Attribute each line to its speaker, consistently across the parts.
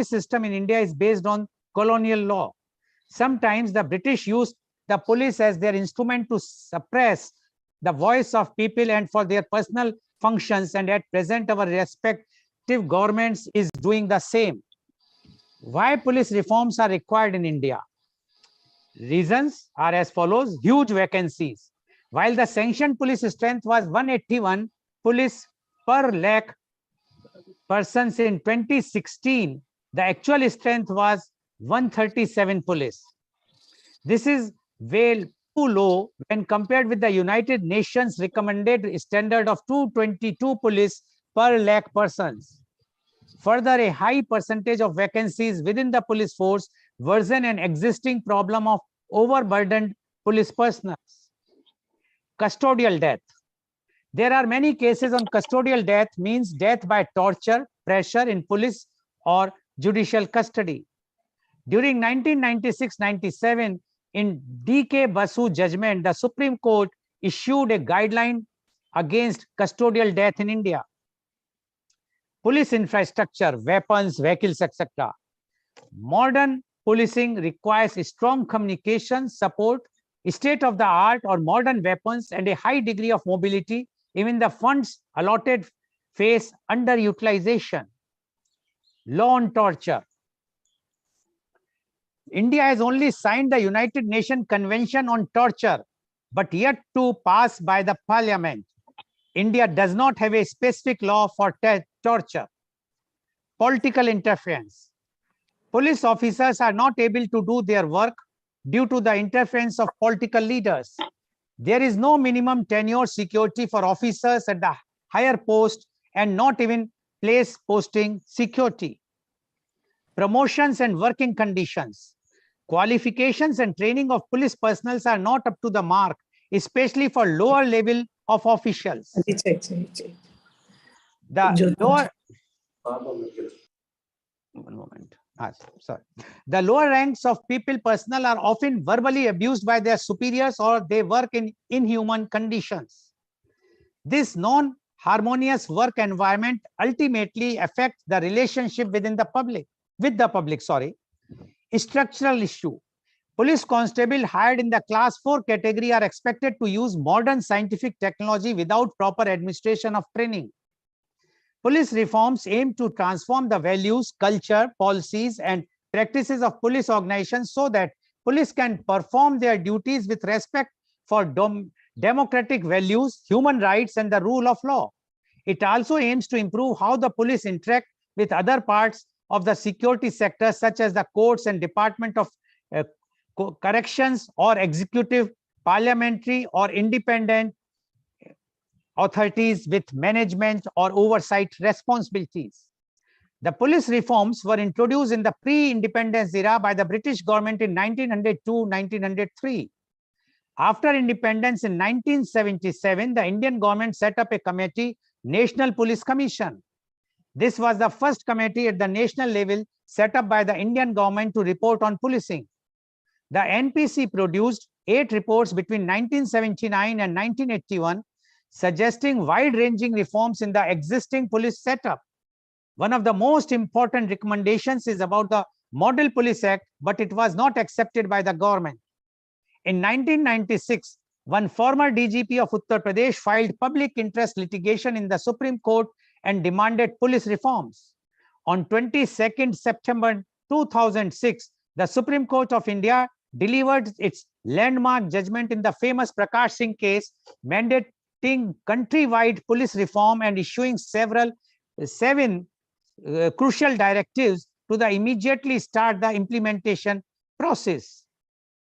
Speaker 1: police system in India is based on colonial law. Sometimes the British used the police as their instrument to suppress the voice of people and for their personal functions, and at present our respective governments is doing the same. Why police reforms are required in India? Reasons are as follows: huge vacancies. While the sanctioned police strength was 181 police per lakh persons in 2016, the actual strength was 137 police. This is way too low when compared with the United Nations recommended standard of 222 police per lakh persons. Further, a high percentage of vacancies within the police force worsen an existing problem of overburdened police personnel. Custodial death. There are many cases on custodial death, means death by torture, pressure in police or judicial custody. During 1996-97, in 𝐂𝐀𝐑𝐔 𝐍𝐄𝐖𝐒 judgment, the Supreme Court issued a guideline against custodial death in India. Police infrastructure, weapons, vehicles, etc. Modern policing requires strong communication support, state-of-the-art or modern weapons, and a high degree of mobility. Even the funds allotted face underutilization. Law on torture. India has only signed the United Nations Convention on Torture, but yet to pass by the Parliament. India does not have a specific law for torture. Political interference. Police officers are not able to do their work due to the interference of political leaders. There is no minimum tenure security for officers at the higher post and not even place posting security. Promotions and working conditions. Qualifications and training of police personnel are not up to the mark, especially for lower level of officials. The lower, one moment. Sorry. The lower ranks of people personnel are often verbally abused by their superiors, or they work in inhuman conditions. This non-harmonious work environment ultimately affects the relationship within the public, Structural issue. Police constable hired in the class 4 category are expected to use modern scientific technology without proper administration of training. Police reforms aim to transform the values, culture, policies, and practices of police organizations so that police can perform their duties with respect for democratic values, human rights, and the rule of law. It also aims to improve how the police interact with other parts of the security sector, such as the courts and Department of Corrections, or executive, parliamentary, or independent authorities with management or oversight responsibilities. The police reforms were introduced in the pre-independence era by the British government in 1902-1903. After independence in 1977, the Indian government set up a committee, National Police Commission. This was the first committee at the national level set up by the Indian government to report on policing. The NPC produced 8 reports between 1979 and 1981, suggesting wide-ranging reforms in the existing police setup. One of the most important recommendations is about the Model Police Act, but it was not accepted by the government. In 1996, one former DGP of Uttar Pradesh filed public interest litigation in the Supreme Court and demanded police reforms. On 22nd September 2006, the Supreme Court of India delivered its landmark judgment in the famous Prakash Singh case, mandating countrywide police reform and issuing seven crucial directives to immediately start the implementation process.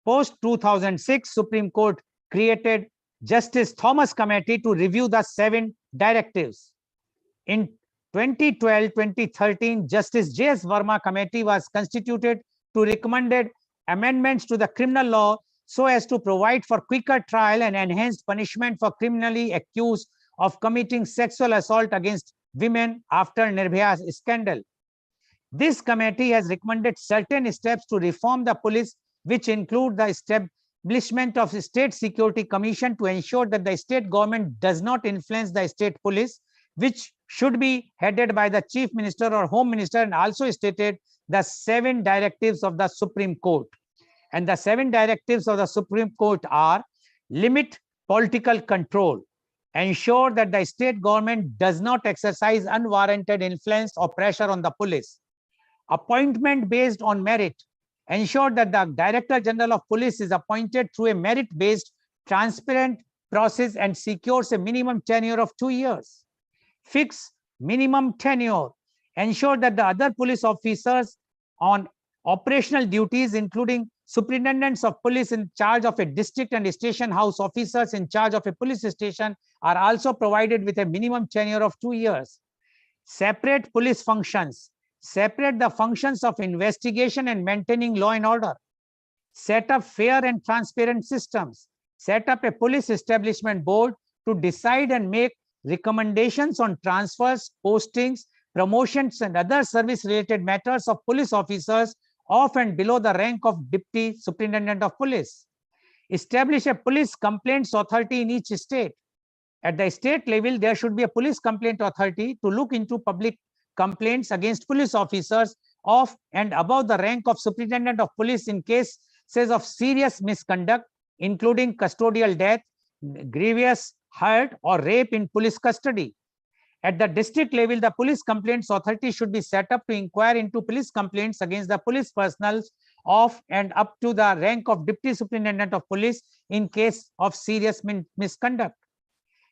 Speaker 1: Post 2006, Supreme Court created Justice Thomas Committee to review the 7 directives. In 2012-2013, Justice J.S. Verma Committee was constituted to recommend amendments to the criminal law so as to provide for quicker trial and enhanced punishment for criminally accused of committing sexual assault against women after Nirbhaya scandal. This committee has recommended certain steps to reform the police, which include the establishment of a State Security Commission to ensure that the state government does not influence the state police, which should be headed by the Chief Minister or Home Minister, and also stated the 7 directives of the Supreme Court. And the 7 directives of the Supreme Court are: limit political control, ensure that the state government does not exercise unwarranted influence or pressure on the police, appointment based on merit, ensure that the Director General of Police is appointed through a merit-based, transparent process and secures a minimum tenure of 2 years. Fix minimum tenure, ensure that the other police officers on operational duties, including superintendents of police in charge of a district and station house officers in charge of a police station, are also provided with a minimum tenure of 2 years. Separate police functions, separate the functions of investigation and maintaining law and order. Set up fair and transparent systems. Set up a police establishment board to decide and make recommendations on transfers, postings, promotions, and other service-related matters of police officers of and below the rank of Deputy Superintendent of Police. Establish a police complaints authority in each state. At the state level, there should be a police complaint authority to look into public complaints against police officers of and above the rank of Superintendent of Police in cases of serious misconduct, including custodial death, grievous hurt, or rape in police custody. At the district level, the police complaints authority should be set up to inquire into police complaints against the police personnel of and up to the rank of Deputy Superintendent of Police in case of serious misconduct.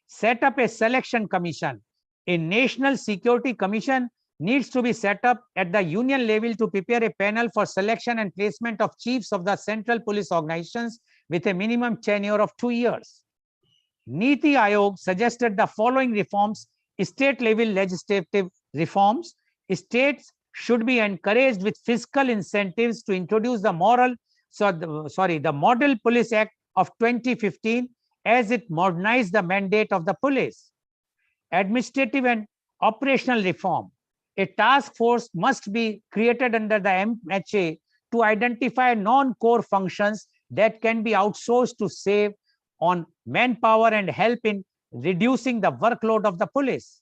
Speaker 1: Set up a selection commission. A National Security Commission needs to be set up at the union level to prepare a panel for selection and placement of chiefs of the central police organizations with a minimum tenure of 2 years. Niti Aayog suggested the following reforms: state level legislative reforms. States should be encouraged with fiscal incentives to introduce the Model Police Act of 2015 as it modernized the mandate of the police. Administrative and operational reform. A task force must be created under the MHA to identify non-core functions that can be outsourced to save on manpower and help in reducing the workload of the police.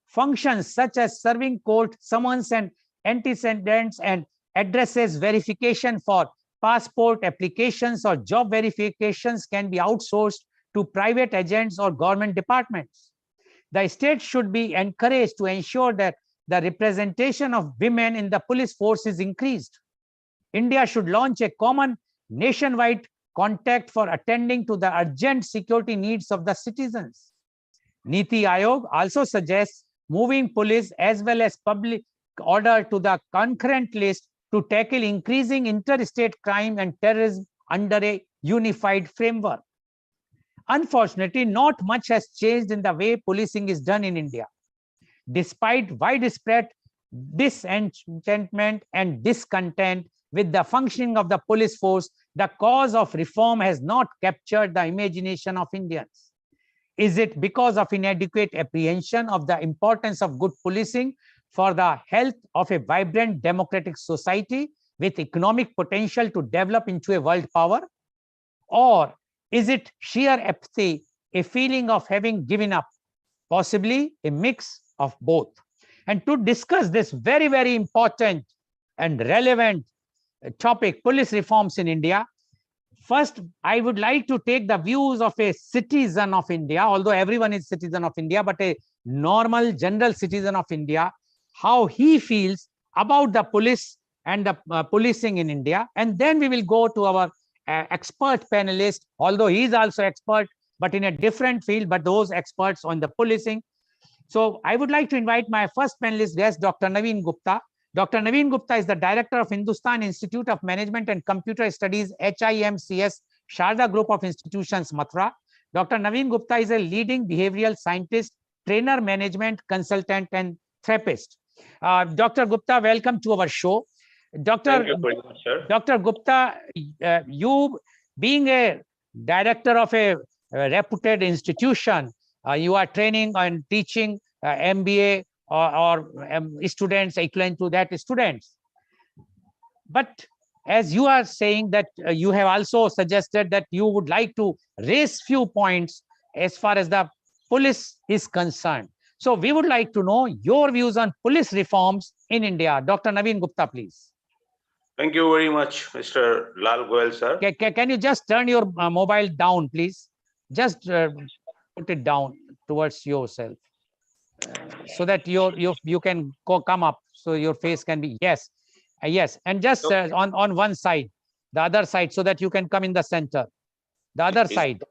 Speaker 1: Functions such as serving court summons and antecedents and addresses verification for passport applications or job verifications can be outsourced to private agents or government departments. The state should be encouraged to ensure that the representation of women in the police force is increased. India should launch a common nationwide contact for attending to the urgent security needs of the citizens. Niti Aayog also suggests moving police as well as public order to the concurrent list to tackle increasing interstate crime and terrorism under a unified framework. Unfortunately, not much has changed in the way policing is done in India. Despite widespread disenchantment and discontent with the functioning of the police force, the cause of reform has not captured the imagination of Indians. Is it because of inadequate apprehension of the importance of good policing for the health of a vibrant democratic society with economic potential to develop into a world power? Or is it sheer apathy, a feeling of having given up? Possibly a mix of both. And to discuss this very, very important and relevant topic, police reforms in India, first, I would like to take the views of a citizen of India, although everyone is citizen of India, but a normal general citizen of India, how he feels about the police and the policing in India. And then we will go to our expert panelist, although he is also expert, but in a different field, but those experts on the policing. So I would like to invite my first panelist guest, Dr. Naveen Gupta. Dr. Naveen Gupta is the director of Hindustan Institute of Management and Computer Studies, HIMCS, Sardar Group of Institutions, Mathura. Dr. Naveen Gupta is a leading behavioral scientist, trainer, management consultant, and therapist. Dr. Gupta, welcome to our show. Thank you very much, sir. Dr. Gupta, you being a director of a reputed institution, you are training and teaching MBA or students equivalent to that students. But as you are saying that you have also suggested that you would like to raise few points as far as the police is concerned. So we would like to know your views on police reforms in India. Dr. Naveen Gupta, please.
Speaker 2: Thank you very much, Mr. Lal Goel, sir.
Speaker 1: Can you just turn your mobile down, please? Just put it down towards yourself so that you can come up, so your face can be yes, yes, and just on one side, the other side, so that you can come in the center. The other side,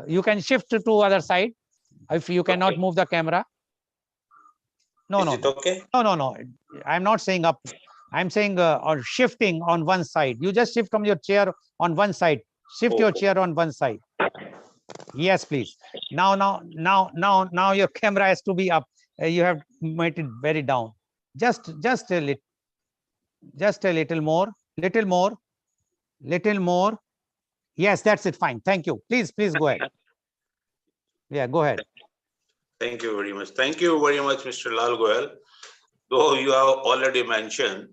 Speaker 1: you can shift to other side if you cannot move the camera. No, no,
Speaker 2: okay?
Speaker 1: no. I'm not saying up. I'm saying or shifting on one side. You just shift from your chair on one side. Shift your chair on one side. Yes, please. Now your camera has to be up. You have made it very down. Just a little. Just a little more. Little more. Little more. Yes, that's it. Fine. Thank you. Please go ahead. Yeah, go ahead.
Speaker 2: Thank you very much. Thank you very much, Mr. Lal Goel. Though you have already mentioned,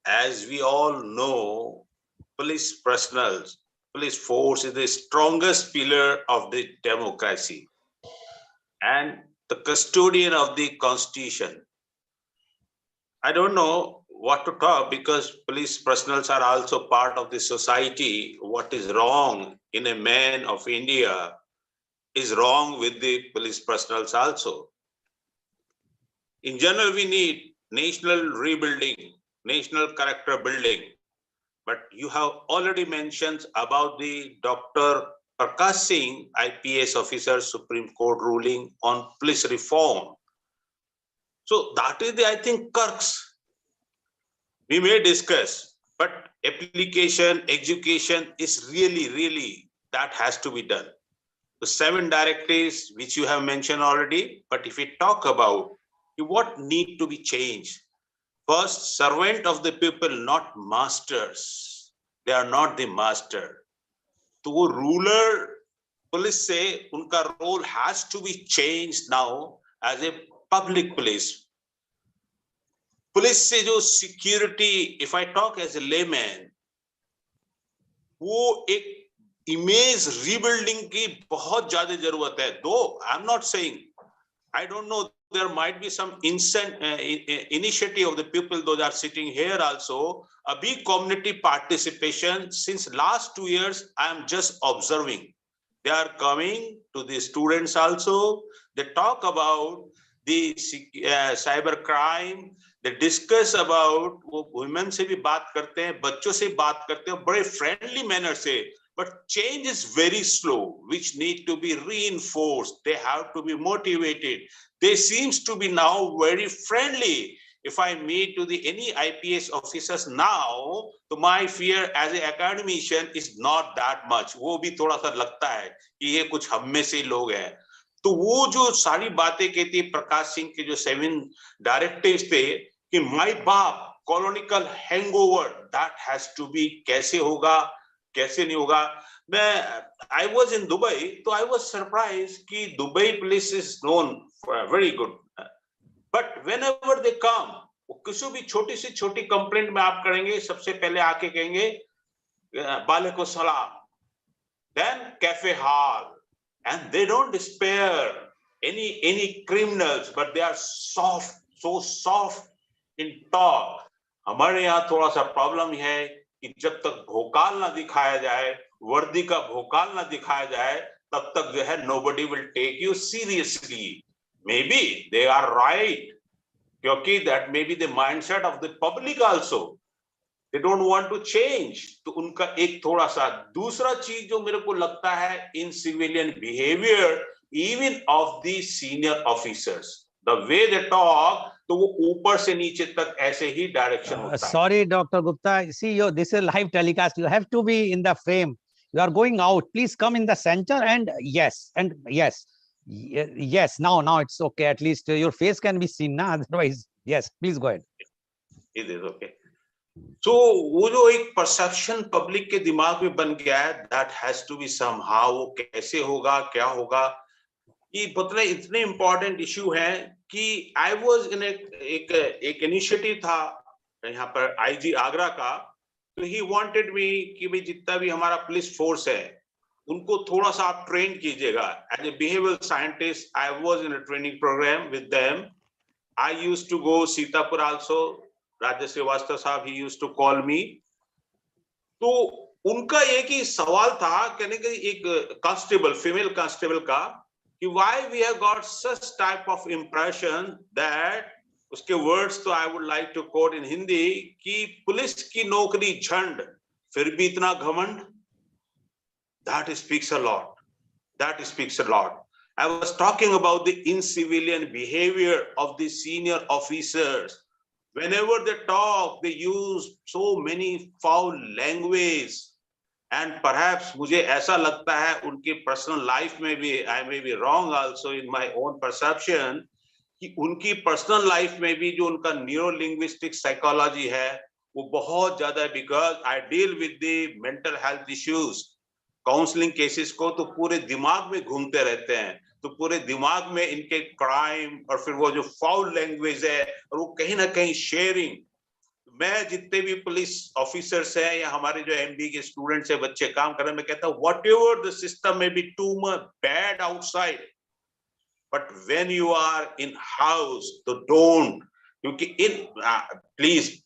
Speaker 2: as we all know, police personnel, police force is the strongest pillar of the democracy and the custodian of the constitution. I don't know what to talk because police personnel are also part of the society. What is wrong in a man of India is wrong with the police personnel also. In general, we need national rebuilding, national character building. But you have already mentioned about the Dr. Prakash Singh, IPS officer, Supreme Court ruling on police reform. So that is the, I think, crux. We may discuss, but application, education is really, that has to be done. The 7 directives, which you have mentioned already, but if we talk about what need to be changed, first, servant of the people, not masters. They are not the master. तो वो ruler, police say, उनका role has to be changed now as a public police. Police से जो security, if I talk as a layman, वो एक image rebuilding की बहुत ज़्यादा जरूरत है. Though I'm not saying, I don't know, there might be some initiative of the people, those are sitting here also, a big community participation. Since last 2 years, I am just observing. They are coming to the students also. They talk about the cyber crime. They discuss about, वो women से भी बात करते हैं, बच्चों से बात करते हैं, बड़े friendly manner से. But change is very slow, which need to be reinforced. They have to be motivated. They seems to be now very friendly. If I meet to the any IPS officers now, तो my fear as an academician is not that much. वो भी थोड़ा सा लगता है कि ये कुछ हम में से लोग हैं. तो वो जो सारी बातें कहती है प्रकाश सिंह के जो 7 directives थे कि माई बाप colonial hangover that has to be कैसे होगा कैसे नहीं होगा. मैं I was in Dubai, तो I was surprised कि Dubai police is known for very good, but whenever they come, वो किसी भी छोटी सी छोटी कंप्लेंट में आप करेंगे, सबसे पहले आके कहेंगे वालेकुम सलाम, then cafe hall, and they don't spare any criminals, but they are soft, so soft in talk. हमारे यहाँ थोड़ा सा प्रॉब्लम है कि जब तक भोकाल ना दिखाया जाए, वर्दी का भोकाल ना दिखाया जाए, तब तक जो है nobody will take you seriously. Maybe they are right, क्योंकि that may be the mindset of the public also. They don't want to change. तो उनका एक थोड़ा सा दूसरा चीज जो मेरे को लगता है in civilian behavior, even of the senior officers, the way they talk, तो वो ऊपर से नीचे तक ऐसे ही डायरेक्शन होता है.
Speaker 1: Sorry, Dr. Gupta. See, this is live telecast. You have to be in the frame. You are going out. Please come in the center. And yes. Now it's okay. At least your face can be seen. Nah? Otherwise, yes. Please go ahead.
Speaker 2: It is okay. So वो जो एक perception public के दिमाग में बन गया है, that has to be somehow, वो कैसे होगा, क्या होगा, ये बतले इतने important issue है कि I was in एक initiative था यहाँ पर IG आगरा का, तो he wanted me कि भाई जितना भी हमारा police force है उनको थोड़ा सा आप train कीजिएगा. As a behavioral scientist, I was in a training program with them. I used to go Sitapur also. Rajesh Srivastava साहब, he used to call me. तो उनका एक ही सवाल था, कहने के एक कांस्टेबल, फीमेल कांस्टेबल का, कि why we have got such type of impression that, उसके words तो I would like to quote in Hindi, कि पुलिस की नौकरी झंड, फिर भी इतना घमंड. That speaks a lot. That speaks a lot. I was talking about the incivilian behavior of the senior officers. Whenever they talk, they use so many foul language. And perhaps मुझे ऐसा लगता है उनकी personal life में भी, I may be wrong also in my own perception, कि उनकी personal life में भी जो उनका न्यूरो लिंग्विस्टिक साइकोलॉजी है वो बहुत ज्यादा है. Because I deal with the mental health issues. Counselling cases को तो पूरे दिमाग में घूमते रहते हैं, तो पूरे दिमाग में इनके क्राइम और फिर वो जो फाउल लैंग्वेज है और वो कहीं ना कहीं शेयरिंग. मैं जितने भी पुलिस ऑफिसर्स हैं या हमारे जो एमबी के स्टूडेंट्स है, बच्चे काम कर रहे हैं, मैं कहता हूँ वॉट एवर द सिस्टम में be too much bad outside, but when you are in house, so don't, क्योंकि please,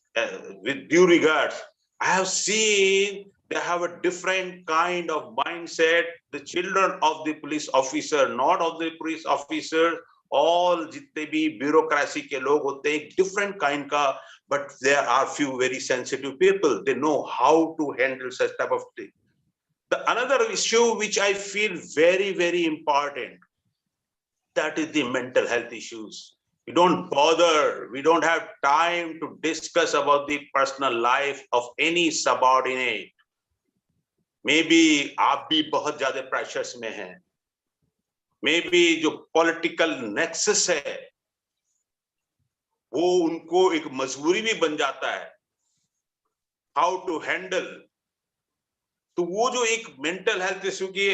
Speaker 2: with due regards, I have seen they have a different kind of mindset. The children of the police officer, not of the police officer, all जितने भी bureaucracy के लोग होते हैं different kind का, but there are few very sensitive people. They know how to handle such type of thing. The another issue which I feel very, very important, that is the mental health issues. We don't bother, we don't have time to discuss about the personal life of any subordinate. Maybe आप भी बहुत ज्यादा pressures में हैं, maybe जो political nexus है वो उनको एक मजबूरी भी बन जाता है how to handle. तो वो जो एक मेंटल हेल्थ इश्यू की,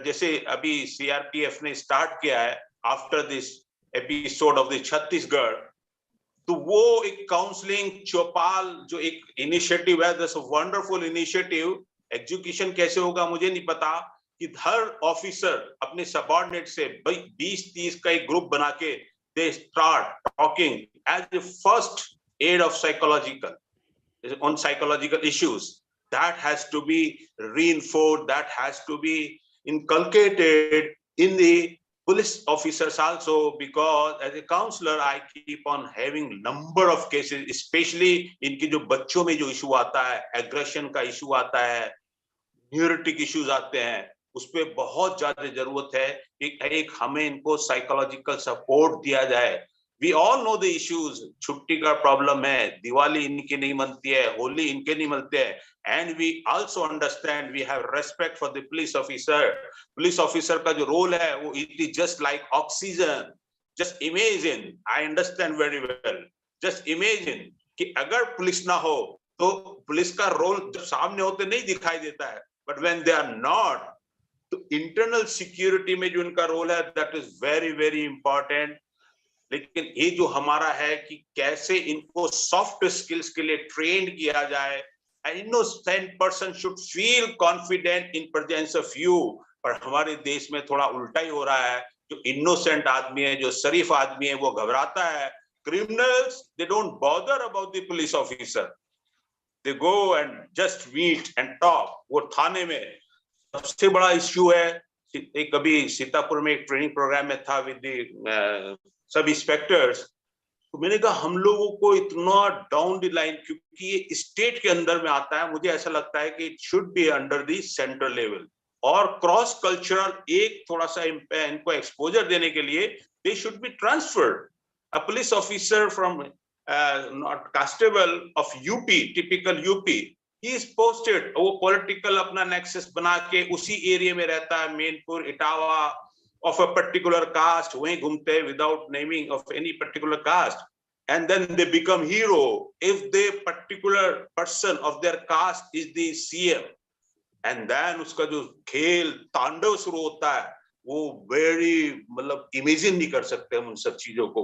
Speaker 2: जैसे अभी सीआरपीएफ ने स्टार्ट किया है after this episode of the Chhattisgarh, तो वो एक काउंसलिंग चौपाल जो एक इनिशिएटिव है, that's a wonderful initiative. Execution कैसे होगा मुझे नहीं पता, कि हर ऑफिसर अपने सबऑर्डिनेट से 20-30 का एक ग्रुप बना के दे start talking as the first aid of psychological on psychological issues. That has to be reinforced, that has to be inculcated in the police officers also, because as a counselor I keep on having number of cases, especially इनके जो बच्चों में जो issue आता है, aggression का issue आता है, neurotic issues आते हैं, उस पे बहुत ज्यादा जरूरत है कि एक हमें इनको psychological support दिया जाए. We all know the issues. छुट्टी का प्रॉब्लम है, दिवाली इनकी नहीं मनती है, होली इनके नहीं मनते हैं, and we also understand, we have respect for the police officer. Police officer का जो रोल है वो it is just like oxygen. Just imagine, I understand very well. Just imagine कि अगर पुलिस ना हो तो पुलिस का रोल जब सामने होते नहीं दिखाई देता है, but when they are not, तो internal security में जो उनका रोल है, that is very, very important. लेकिन ये जो हमारा है कि कैसे इनको सॉफ्ट स्किल्स के लिए ट्रेन किया जाए. An innocent person should feel confident in presence of you. पर हमारे देश में थोड़ा उल्टा ही हो रहा है. जो इनोसेंट आदमी है, जो शरीफ आदमी है, वो घबराता है. Criminals, they don't bother about the police officer. They go and just meet and talk. वो थाने में सबसे बड़ा इश्यू है. एक कभी सीतापुर में एक ट्रेनिंग प्रोग्राम में था विद सब इंस्पेक्टर्स, तो मैंने कहा हम लोगों को इतना डाउन द लाइन, क्योंकि ये स्टेट के अंदर में आता है, मुझे ऐसा लगता है कि it should be under the central level, और क्रॉस कल्चरल एक थोड़ा सा इनको एक्सपोजर देने के लिए they should be transferred. A police officer from not constable of UP, typical UP, he is posted, वो पॉलिटिकल अपना नेक्सस बना के उसी एरिया में रहता है, Mainpur, Etawah, of a particular caste, वहीं घूमते हैं without naming of any particular caste, and then they become hero if the particular person of their caste is the CM, and then उसका जो खेल तांडव शुरू होता है वो very, मतलब इमेजिन नहीं कर सकते हम उन सब चीजों को.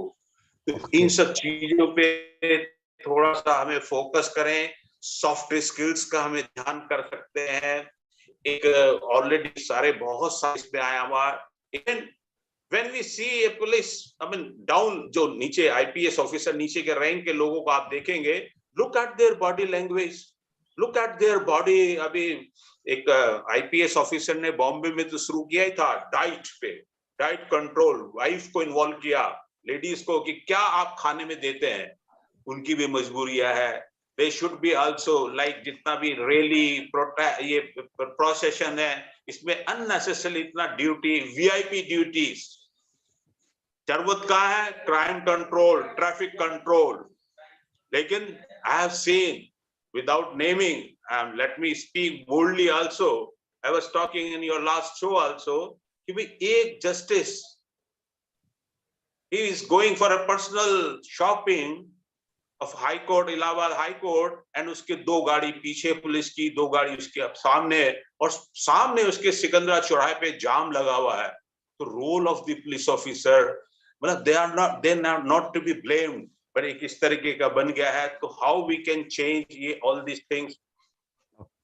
Speaker 2: तो इन सब चीजों पे थोड़ा सा हमें फोकस करें. सॉफ्ट स्किल्स का हमें ध्यान कर सकते हैं. एक ऑलरेडी सारे बहुत सारे इसमें आया हुआ. Even when we see a police, I mean down, जो नीचे IPS ऑफिसर नीचे के रैंक के लोगों को आप देखेंगे, Look at their body language. Look at their body. अभी एक IPS ऑफिसर ने बॉम्बे में तो शुरू किया ही था डाइट पे, डाइट कंट्रोल, वाइफ को इन्वॉल्व किया, लेडीज को कि क्या आप खाने में देते हैं, उनकी भी मजबूरियां है. They should be also like जितना भी रैली ये प्रोसेशन है, इसमें unnecessary इतना ड्यूटी, VIP ड्यूटीज. जरूरत कहाँ है? Crime control, traffic control. लेकिन I have seen, without naming, let me speak boldly also. I was talking in your last show also, कि भाई एक justice, he is going for a personal shopping of High Court, Allahabad High Court, and उसके दो गाड़ी पीछे police की, दो गाड़ी उसके सामने, और सामने उसके सिकंदरा चौराहे पे जाम लगा हुआ है. तो role of the police officer, मतलब they are not to be blamed. पर एक इस तरीके का बन गया है. तो how we can change ये all these things?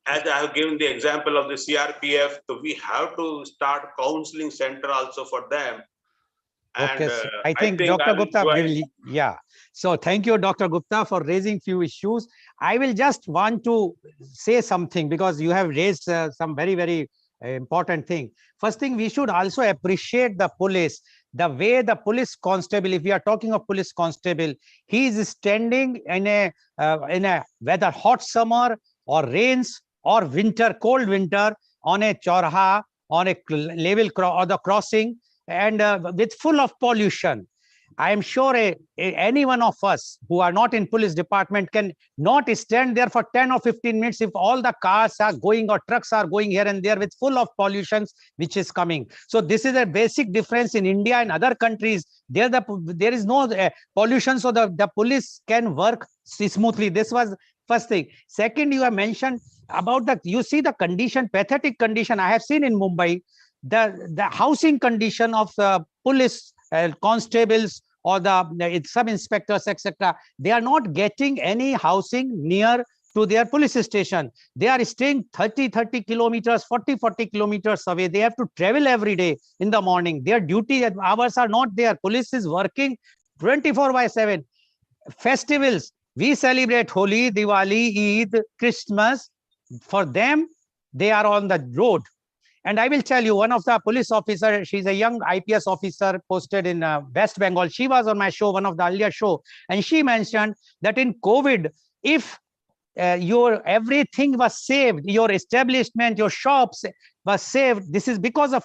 Speaker 2: As I have given the example of the CRPF, so we have to start counseling center also for them. And
Speaker 1: okay, so I think Dr. Gupta will, yeah. So thank you, Dr. Gupta, for raising few issues. I will just want to say something because you have raised some very, very important thing. First thing, we should also appreciate the police. The way the police constable, if we are talking of police constable, he is standing in a whether hot summer or rains or winter, cold winter, on a chorha, on a level or the crossing, and with full of pollution. I am sure any one of us who are not in police department can not stand there for 10 or 15 minutes if all the cars are going or trucks are going here and there with full of pollutions which is coming. So this is a basic difference in India and other countries. There is no pollution, so the police can work smoothly. This was first thing. Second, you have mentioned about you see the condition, pathetic condition I have seen in Mumbai. The housing condition of police constables or the sub-inspectors, etc. They are not getting any housing near to their police station. They are staying 30 kilometers, 40 kilometers away. They have to travel every day in the morning. Their duty hours are not there. Police is working 24/7. Festivals, we celebrate Holi, Diwali, Eid, Christmas. For them, they are on the road. And I will tell you, one of the police officers, she's a young IPS officer posted in West Bengal. She was on my show, one of the earlier show. And she mentioned that in COVID, if your everything was saved, your establishment, your shops was saved, this is because of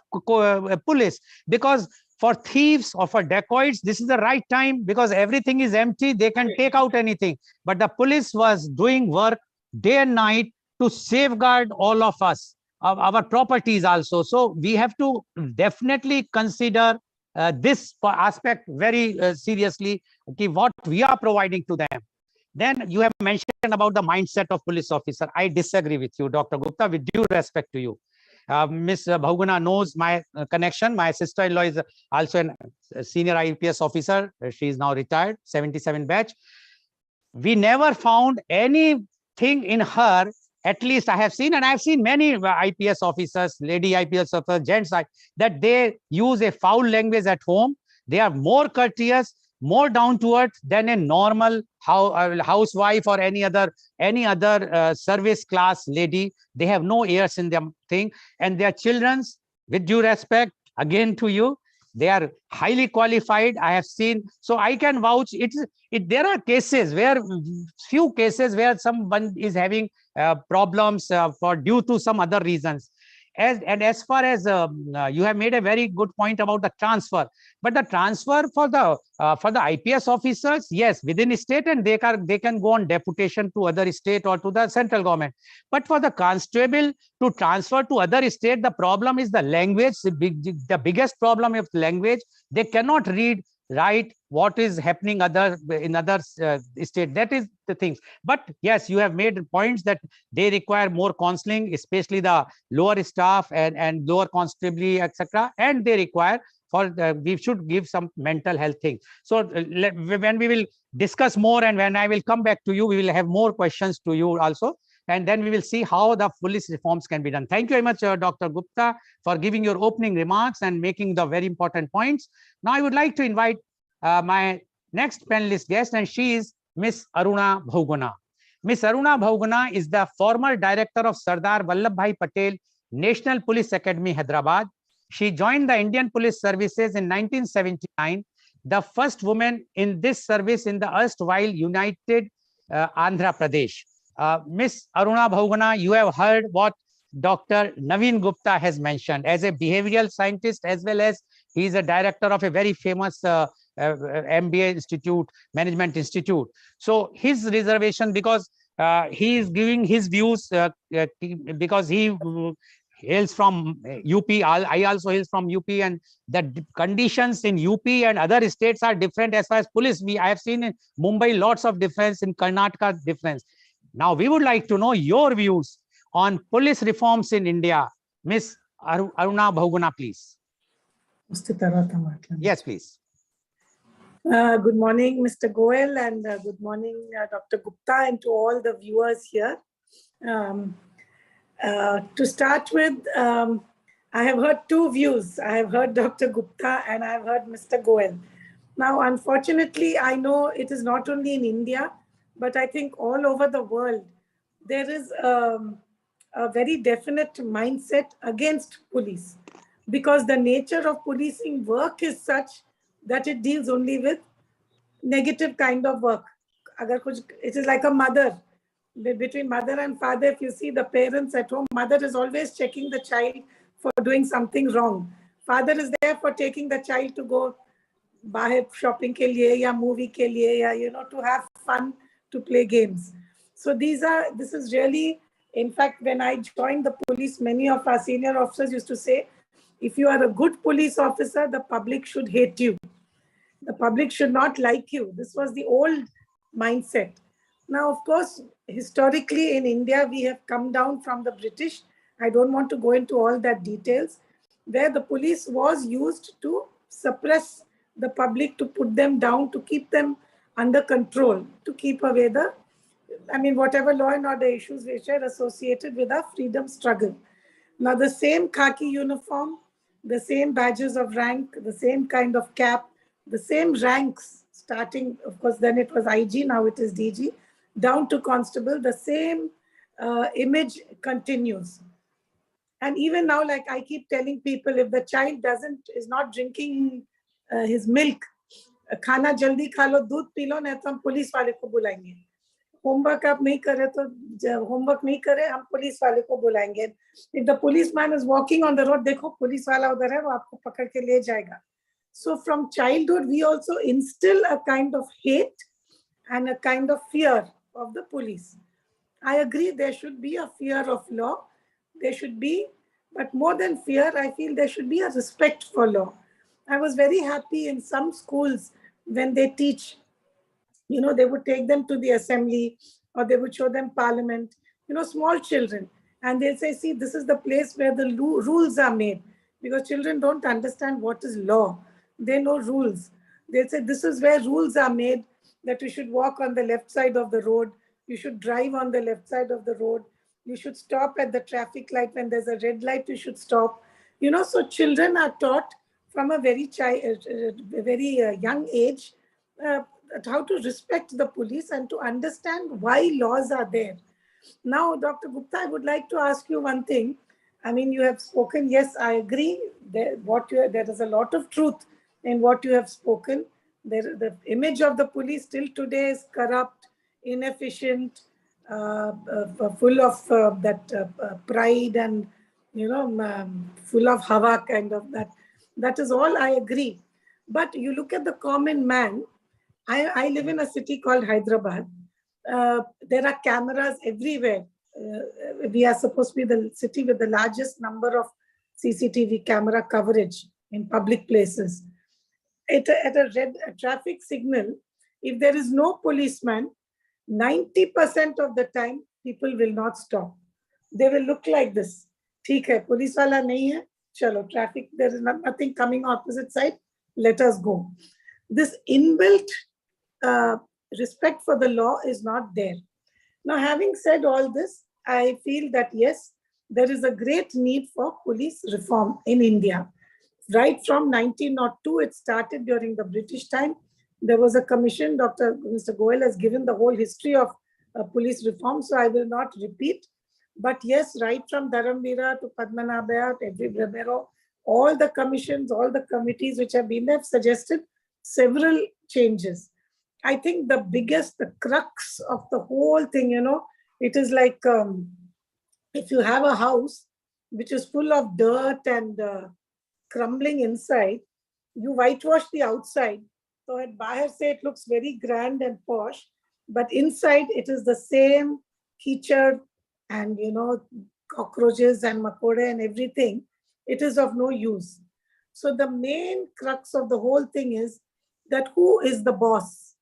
Speaker 1: police. Because for thieves or for dacoits, this is the right time because everything is empty. They can take out anything. But the police was doing work day and night to safeguard all of us, our properties also. So we have to definitely consider this aspect very seriously, okay, what we are providing to them. Then you have mentioned about the mindset of police officer. I disagree with you, Dr. Gupta, with due respect to you. Ms. Bhaguna knows my connection. My sister-in-law is also a senior IPS officer. She is now retired, 77 batch. We never found anything in her. At least I have seen, and I've seen many IPS officers, lady IPS officers, gents, that they use a foul language at home. They are more courteous, more down to earth than a normal housewife or any other service class lady. They have no airs in their thing. And their children's, with due respect, again to you, they are highly qualified. I have seen, so I can vouch. There are cases few cases where someone is having problems due to some other reasons. As far as you have made a very good point about the transfer, but the transfer for the IPS officers, yes, within a state, and they can go on deputation to other state or to the central government. But for the constable to transfer to other state, the problem is the language. The biggest problem is language. They cannot write what is happening in other state. That is the things. But yes, you have made points that they require more counseling, especially the lower staff and lower constabulary, etc. And they require we should give some mental health thing. So when we will discuss more and when I will come back to you, we will have more questions to you also. And then we will see how the police reforms can be done. Thank you very much, Dr. Gupta, for giving your opening remarks and making the very important points. Now I would like to invite my next panelist guest, and she is Miss Aruna Bhoguna. Miss Aruna Bhaugana is the former director of Sardar Vallabhbhai Patel National Police Academy, Hyderabad. She joined the Indian Police Services in 1979, the first woman in this service in the erstwhile United Andhra Pradesh. Miss Aruna Bhaugana, you have heard what Dr. Naveen Gupta has mentioned. As a behavioral scientist, as well as he is a director of a very famous MBA institute, management institute. So his reservation, because he is giving his views because he hails from UP. I also hail from UP, and the conditions in UP and other states are different as far as police. I have seen in Mumbai lots of difference, in Karnataka difference. Now we would like to know your views on police reforms in India. Miss Aruna Bhaugana, please. Yes, please.
Speaker 3: Good morning, Mr. Goel, and good morning, Dr. Gupta, and to all the viewers here. To start with, I have heard two views. I have heard Dr. Gupta and I have heard Mr. Goel. Now, unfortunately, I know it is not only in India, but I think all over the world, there is a very definite mindset against police, because the nature of policing work is such that it deals only with negative kind of work. It is like a mother. Between mother and father, if you see the parents at home, mother is always checking the child for doing something wrong. Father is there for taking the child to go bahar shopping ke liye, ya movie ke liye, ya, to have fun, to play games. So this is really, in fact, when I joined the police, many of our senior officers used to say, if you are a good police officer, the public should hate you. The public should not like you. This was the old mindset. Now, of course, historically in India, we have come down from the British. I don't want to go into all that details, where the police was used to suppress the public, to put them down, to keep them under control, to keep away whatever law and order issues which are associated with our freedom struggle. Now, the same khaki uniform, the same badges of rank, the same kind of cap, the same ranks, starting, of course, then it was IG, now it is DG, down to constable, the same image continues. And even now, like I keep telling people, if the child is not drinking his milk, khana jaldi kha lo, doodh pee lo, nahi to hum police wale ko bulayenge. Homework aap nahi kare to homework nahi kare, hum police wale ko bulayenge. If the policeman is walking on the road, dekho police wala udhar hai, wo aapko pakad ke le jayega. So from childhood, we also instill a kind of hate and a kind of fear of the police. I agree there should be a fear of law. There should be, but more than fear, I feel there should be a respect for law. I was very happy in some schools when they teach, they would take them to the assembly or they would show them parliament, small children. And they'll say, see, this is the place where the rules are made, because children don't understand what is law. They know rules. They'll say, this is where rules are made, that you should walk on the left side of the road. You should drive on the left side of the road. You should stop at the traffic light. When there's a red light, you should stop. So children are taught from a very young age how to respect the police and to understand why laws are there. Now, Dr. Gupta, I would like to ask you one thing. You have spoken, yes, I agree. There is a lot of truth in what you have spoken. The image of the police till today is corrupt, inefficient, full of pride and, full of hava kind of that. That is all I agree. But you look at the common man. I live in a city called Hyderabad. There are cameras everywhere. We are supposed to be the city with the largest number of CCTV camera coverage in public places. At a traffic signal, if there is no policeman, 90% of the time, people will not stop. They will look like this. Theek hai, police wala nahi hai, chalo, traffic, there is nothing coming opposite side, let us go. This inbuilt respect for the law is not there. Now, having said all this, I feel that yes, there is a great need for police reform in India. Right from 1902, it started during the British time. There was a commission, Mr. Goel has given the whole history of police reform, so I will not repeat. But yes, right from Dharamveera to Padmanabhaya, to every Brahmero, all the commissions, all the committees which have been there have suggested several changes. I think the biggest, the crux of the whole thing, it is like if you have a house which is full of dirt and crumbling inside, you whitewash the outside. So at Bahar say it looks very grand and posh, but inside it is the same 𝐂𝐀𝐑𝐔 and cockroaches and makode and everything. It is of no use. So the main crux of the whole thing is that who is the boss?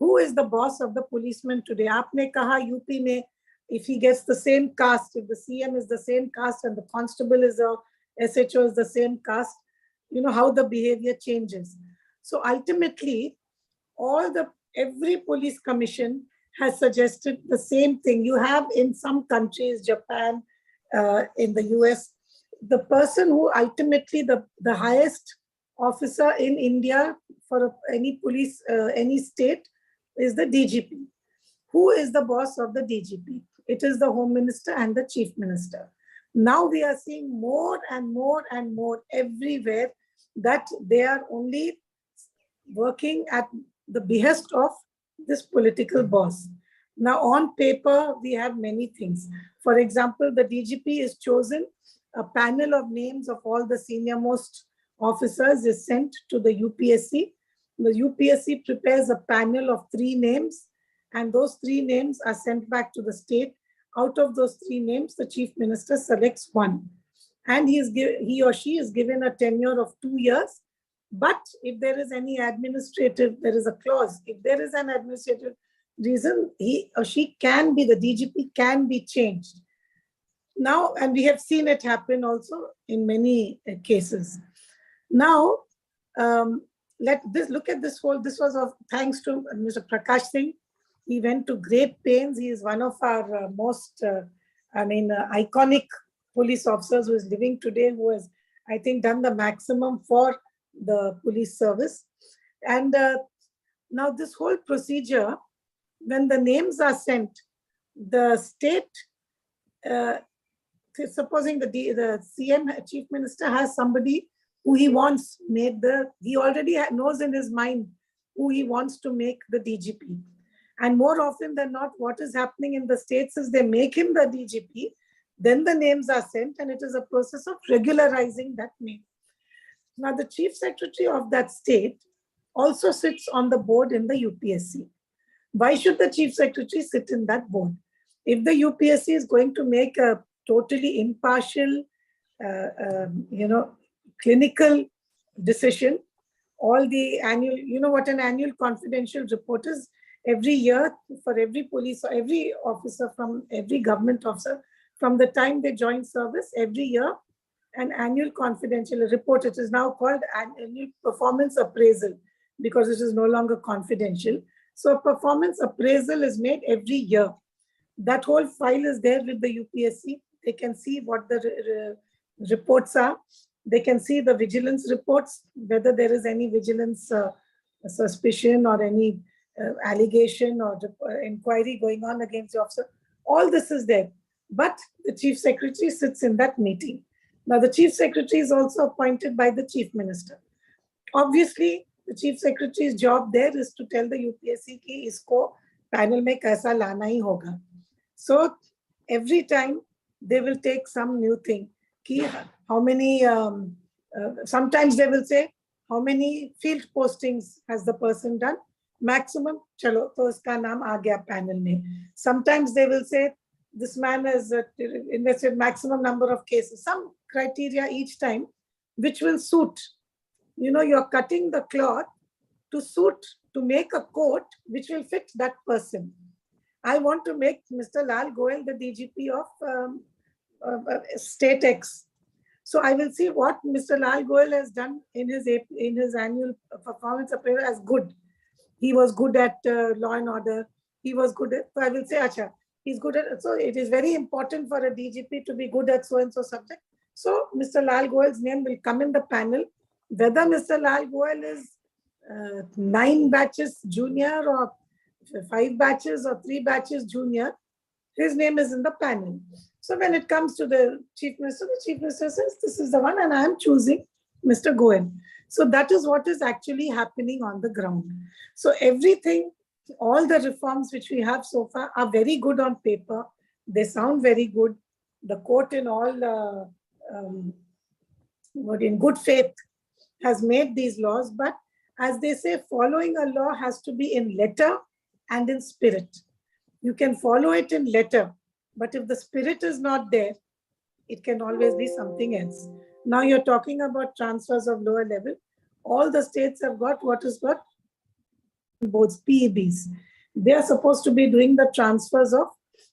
Speaker 3: Who is the boss of the policeman today? Aapne kaha UP mein, if he gets the same caste, if the CM is the same caste and the constable is a SHO is the same caste, how the behavior changes. So ultimately, every police commission has suggested the same thing. You have in some countries, Japan, in the US, the person who ultimately the highest officer in India for any police, any state is the DGP. Who is the boss of the DGP? It is the Home Minister and the Chief Minister. Now we are seeing more and more and more everywhere that they are only working at the behest of this political boss. Now on paper, we have many things. For example, the DGP is chosen, a panel of names of all the senior most officers is sent to the UPSC. The UPSC prepares a panel of 3 names, and those 3 names are sent back to the state. Out of those 3 names, the Chief Minister selects 1. And he or she is given a tenure of 2 years. But if there is any administrative, there is a clause. If there is an administrative reason, he or she can be, the DGP can be changed. Now, and we have seen it happen also in many cases. Now, look at this whole, this was thanks to Mr. Prakash Singh. He went to great pains. He is one of our most, iconic police officers who is living today, who has, I think, done the maximum for the police service. And now this whole procedure, when the names are sent, the state, supposing the CM, Chief Minister, has somebody who he wants made he already knows in his mind who he wants to make the DGP. And more often than not, what is happening in the states is they make him the DGP, then the names are sent, and it is a process of regularizing that name. Now, the Chief Secretary of that state also sits on the board in the UPSC. Why should the Chief Secretary sit in that board? If the UPSC is going to make a totally impartial, clinical decision, all the annual, what an annual confidential report is, every year for every police or every officer from every government officer, from the time they join service, every year, an annual confidential report. It is now called annual performance appraisal because it is no longer confidential. So a performance appraisal is made every year. That whole file is there with the UPSC. They can see what the reports are. They can see the vigilance reports, whether there is any vigilance suspicion or any allegation or inquiry going on against the officer. All this is there. But the Chief Secretary sits in that meeting. Now, the Chief Secretary is also appointed by the Chief Minister. Obviously, the Chief Secretary's job there is to tell the UPSC कि इसको panel में कैसा लाना ही होगा. So every time they will take some new thing. कि how many, sometimes they will say, how many field postings has the person done? Maximum, chalo, to uska naam aa gaya panel mein. Sometimes they will say, this man has invested maximum number of cases. Some criteria each time, which will suit. You're cutting the cloth to suit, to make a coat which will fit that person. I want to make Mr. Lal Goel the DGP of State X. So I will see what Mr. Lal Goel has done in his annual performance appraisal as good. He was good at law and order. He was good at, so I will say, Acha, he's good at, so it is very important for a DGP to be good at so-and-so subject. So Mr. Lal Goel's name will come in the panel. Whether Mr. Lal Goel is 9 batches junior or 5 batches or 3 batches junior, his name is in the panel. So when it comes to the chief minister says, this is the one and I am choosing Mr. Goel. So that is what is actually happening on the ground. So everything, all the reforms which we have so far are very good on paper. They sound very good. The court in all, in good faith has made these laws, but as they say, following a law has to be in letter and in spirit. You can follow it in letter, but if the spirit is not there, it can always be something else. Now you're talking about transfers of lower level. All the states have got what is what? Boards, PEBs. They are supposed to be doing the transfers of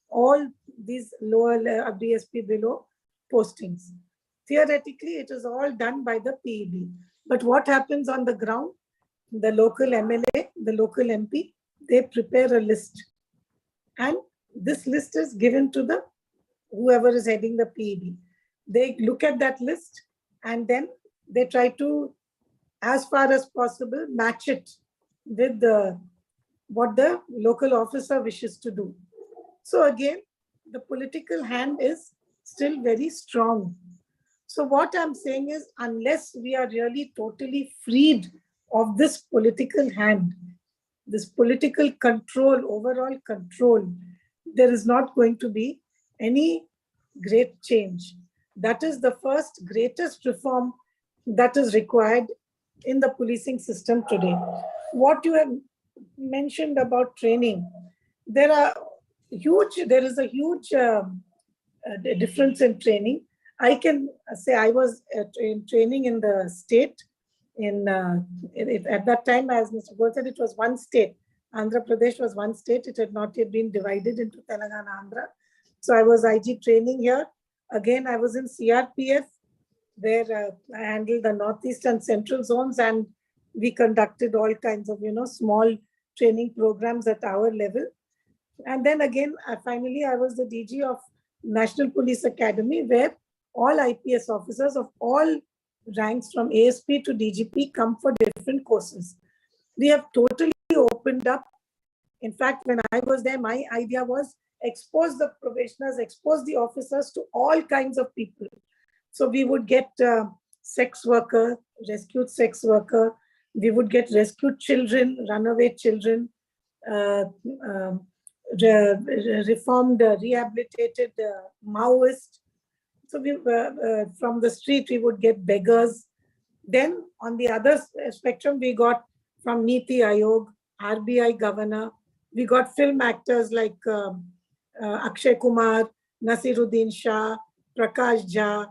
Speaker 3: all these lower DSP below postings. Theoretically, it is all done by the PEB. But what happens on the ground? The local MLA, the local MP, they prepare a list. And this list is given to the whoever is heading the PEB. They look at that list and then they try to, as far as possible, match it with what the local officer wishes to do. So again, the political hand is still very strong. So what I'm saying is, unless we are really totally freed of this political hand, this political control, overall control, there is not going to be any great change. That is the first greatest reform that is required in the policing system today. What you have mentioned about training, there is a huge difference in training. I can say I was in training in the state. At that time, as Mr. Goel said, it was one state. Andhra Pradesh was one state. It had not yet been divided into Telangana, Andhra. So I was IG training here. Again, I was in CRPF, where I handled the Northeast and Central zones, and we conducted all kinds of, small training programs at our level. And then again, finally, I was the DG of National Police Academy, where all IPS officers of all ranks from ASP to DGP come for different courses. We have totally opened up. In fact, when I was there, my idea was expose the probationers, expose the officers to all kinds of people. So we would get sex worker, rescued sex worker. We would get rescued children, runaway children, reformed, rehabilitated Maoist. So we from the street, we would get beggars. Then on the other spectrum, we got from Niti Aayog, RBI governor. We got film actors like Akshay Kumar, Nasiruddin Shah, Prakash Jha.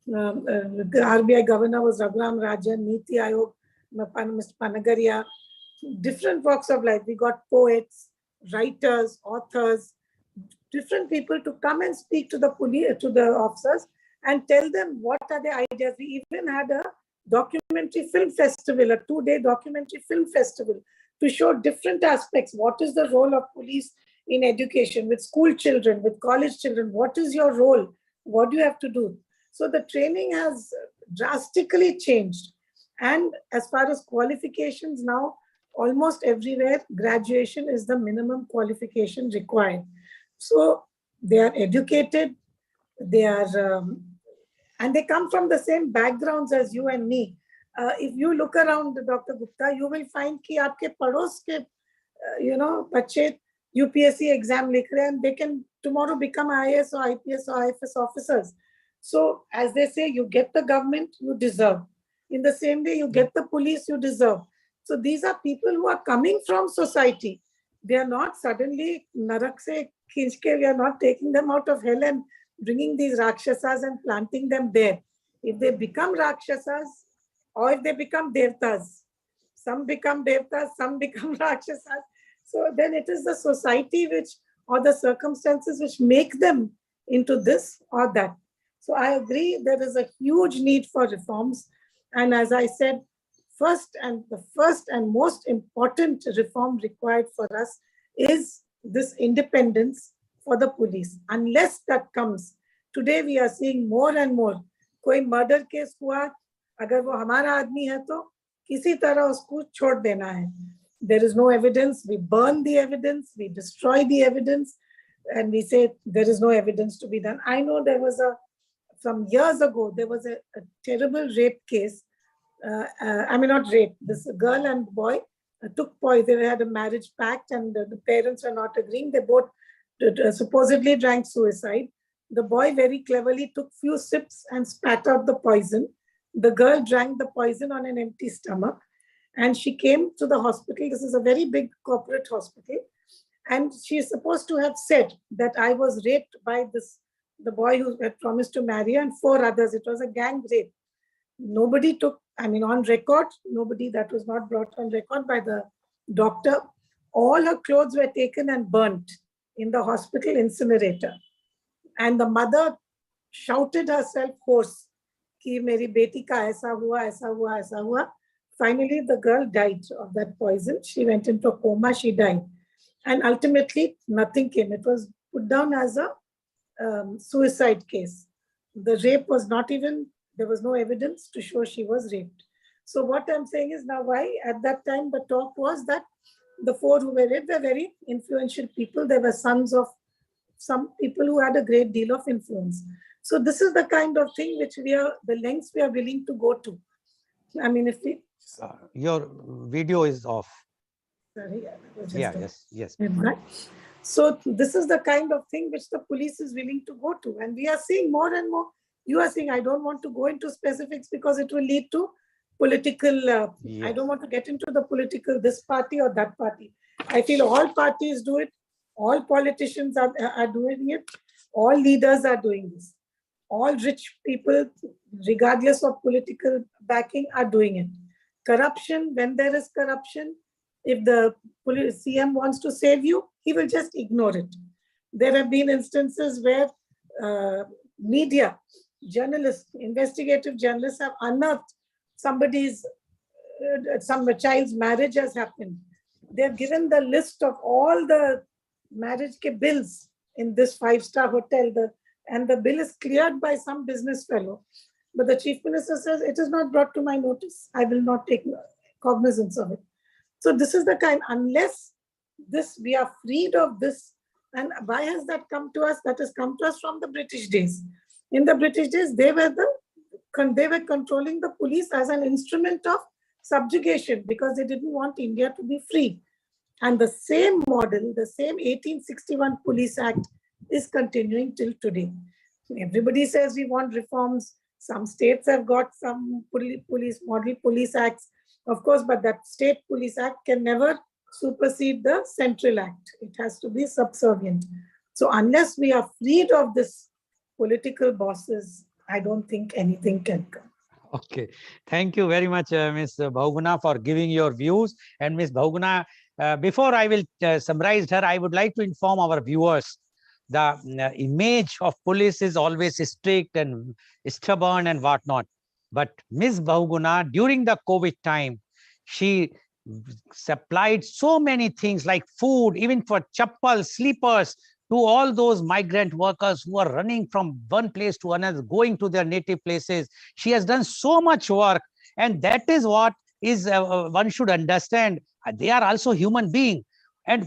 Speaker 3: The RBI governor was Raghuram Rajan, Niti Aayog, Mr. Panagaria. Different walks of life. We got poets, writers, authors, different people to come and speak to the police, to the officers, and tell them what are their ideas. We even had a documentary film festival, a 2-day documentary film festival, to show different aspects. What is the role of police in education, with school children, with college children? What is your role? What do you have to do? So the training has drastically changed. And as far as qualifications now, almost everywhere, graduation is the minimum qualification required. So they are educated, they are, and they come from the same backgrounds as you and me. If you look around, Dr. Gupta, you will find कि आपके पड़ोस के, बच्चे UPSC exam लिख रहे हैं, and they can tomorrow become IAS or IPS or IFS officers. So as they say, you get the government, you deserve. In the same way, you get the police, you deserve. So these are people who are coming from society. They are not suddenly narak se khinch ke, we are not taking them out of hell and bringing these Rakshasas and planting them there. If they become Rakshasas or if they become Devtas, some become Devtas, some become Rakshasas. So then it is the society which, or the circumstances which make them into this or that. So I agree there is a huge need for reforms. And as I said, the first and most important reform required for us is this independence for the police. Unless that comes, today we are seeing more and more, कोई murder case हुआ, अगर वो हमारा आदमी है तो किसी तरह उसको छोड़ देना है. there is no evidence, we burn the evidence, we destroy the evidence, and we say there is no evidence to be done. I know there was some years ago, there was a terrible rape case. I mean, not rape, this girl and boy took poison. They had a marriage pact and the parents were not agreeing. They both supposedly drank suicide. The boy very cleverly took few sips and spat out the poison. The girl drank the poison on an empty stomach and she came to the hospital. This is a very big corporate hospital. And she is supposed to have said that I was raped by the boy who had promised to marry her and 4 others. It was a gang rape. Nobody took, I mean, on record, nobody, that was not brought on record by the doctor. All her clothes were taken and burnt in the hospital incinerator. And the mother shouted herself hoarse, ki meri beti ka aisa hua, aisa hua, aisa hua. Finally, the girl died of that poison. She went into a coma, she died. And ultimately, nothing came. It was put down as a suicide case. The rape was not even, there was no evidence to show she was raped. So what I'm saying is now why at that time the talk was that the 4 who were raped were very influential people. They were sons of some people who had a great deal of influence. So this is the kind of thing which the lengths we are willing to go to. I mean, if we...
Speaker 1: Your video is off.
Speaker 3: Sorry,
Speaker 1: Yes.
Speaker 3: Right. So this is the kind of thing which the police is willing to go to. And we are seeing more and more. You are saying, I don't want to go into specifics because it will lead to political, I don't want to get into the political, this party or that party. I feel all parties do it. All politicians are doing it. All leaders are doing this. All rich people, regardless of political backing, are doing it. Corruption, when there is corruption, if the CM wants to save you, he will just ignore it. There have been instances where media, journalists, investigative journalists have unearthed some child's marriage has happened. They've given the list of all the marriage bills in this 5-star hotel, and the bill is cleared by some business fellow. But the chief minister says, it is not brought to my notice. I will not take cognizance of it. So this is the kind, unless we are freed of this. And why has that come to us? That has come to us from the British days. In the British days, they were controlling the police as an instrument of subjugation because they didn't want India to be free. And the same model, the same 1861 Police Act is continuing till today. Everybody says we want reforms. Some states have got some model police acts, of course, but that state police act can never supersede the central act. It has to be subservient. So unless we are freed of this political bosses, I don't think anything can come.
Speaker 1: Okay. Thank you very much, Ms. Bahuguna, for giving your views. And Ms. Bahuguna, before I will summarize her, I would like to inform our viewers the image of police is always strict and stubborn and whatnot. But Ms. Bahuguna, during the COVID time, she supplied so many things like food, even for chappal, sleepers, to all those migrant workers who are running from one place to another, going to their native places. She has done so much work. And that is what is one should understand. They are also human beings.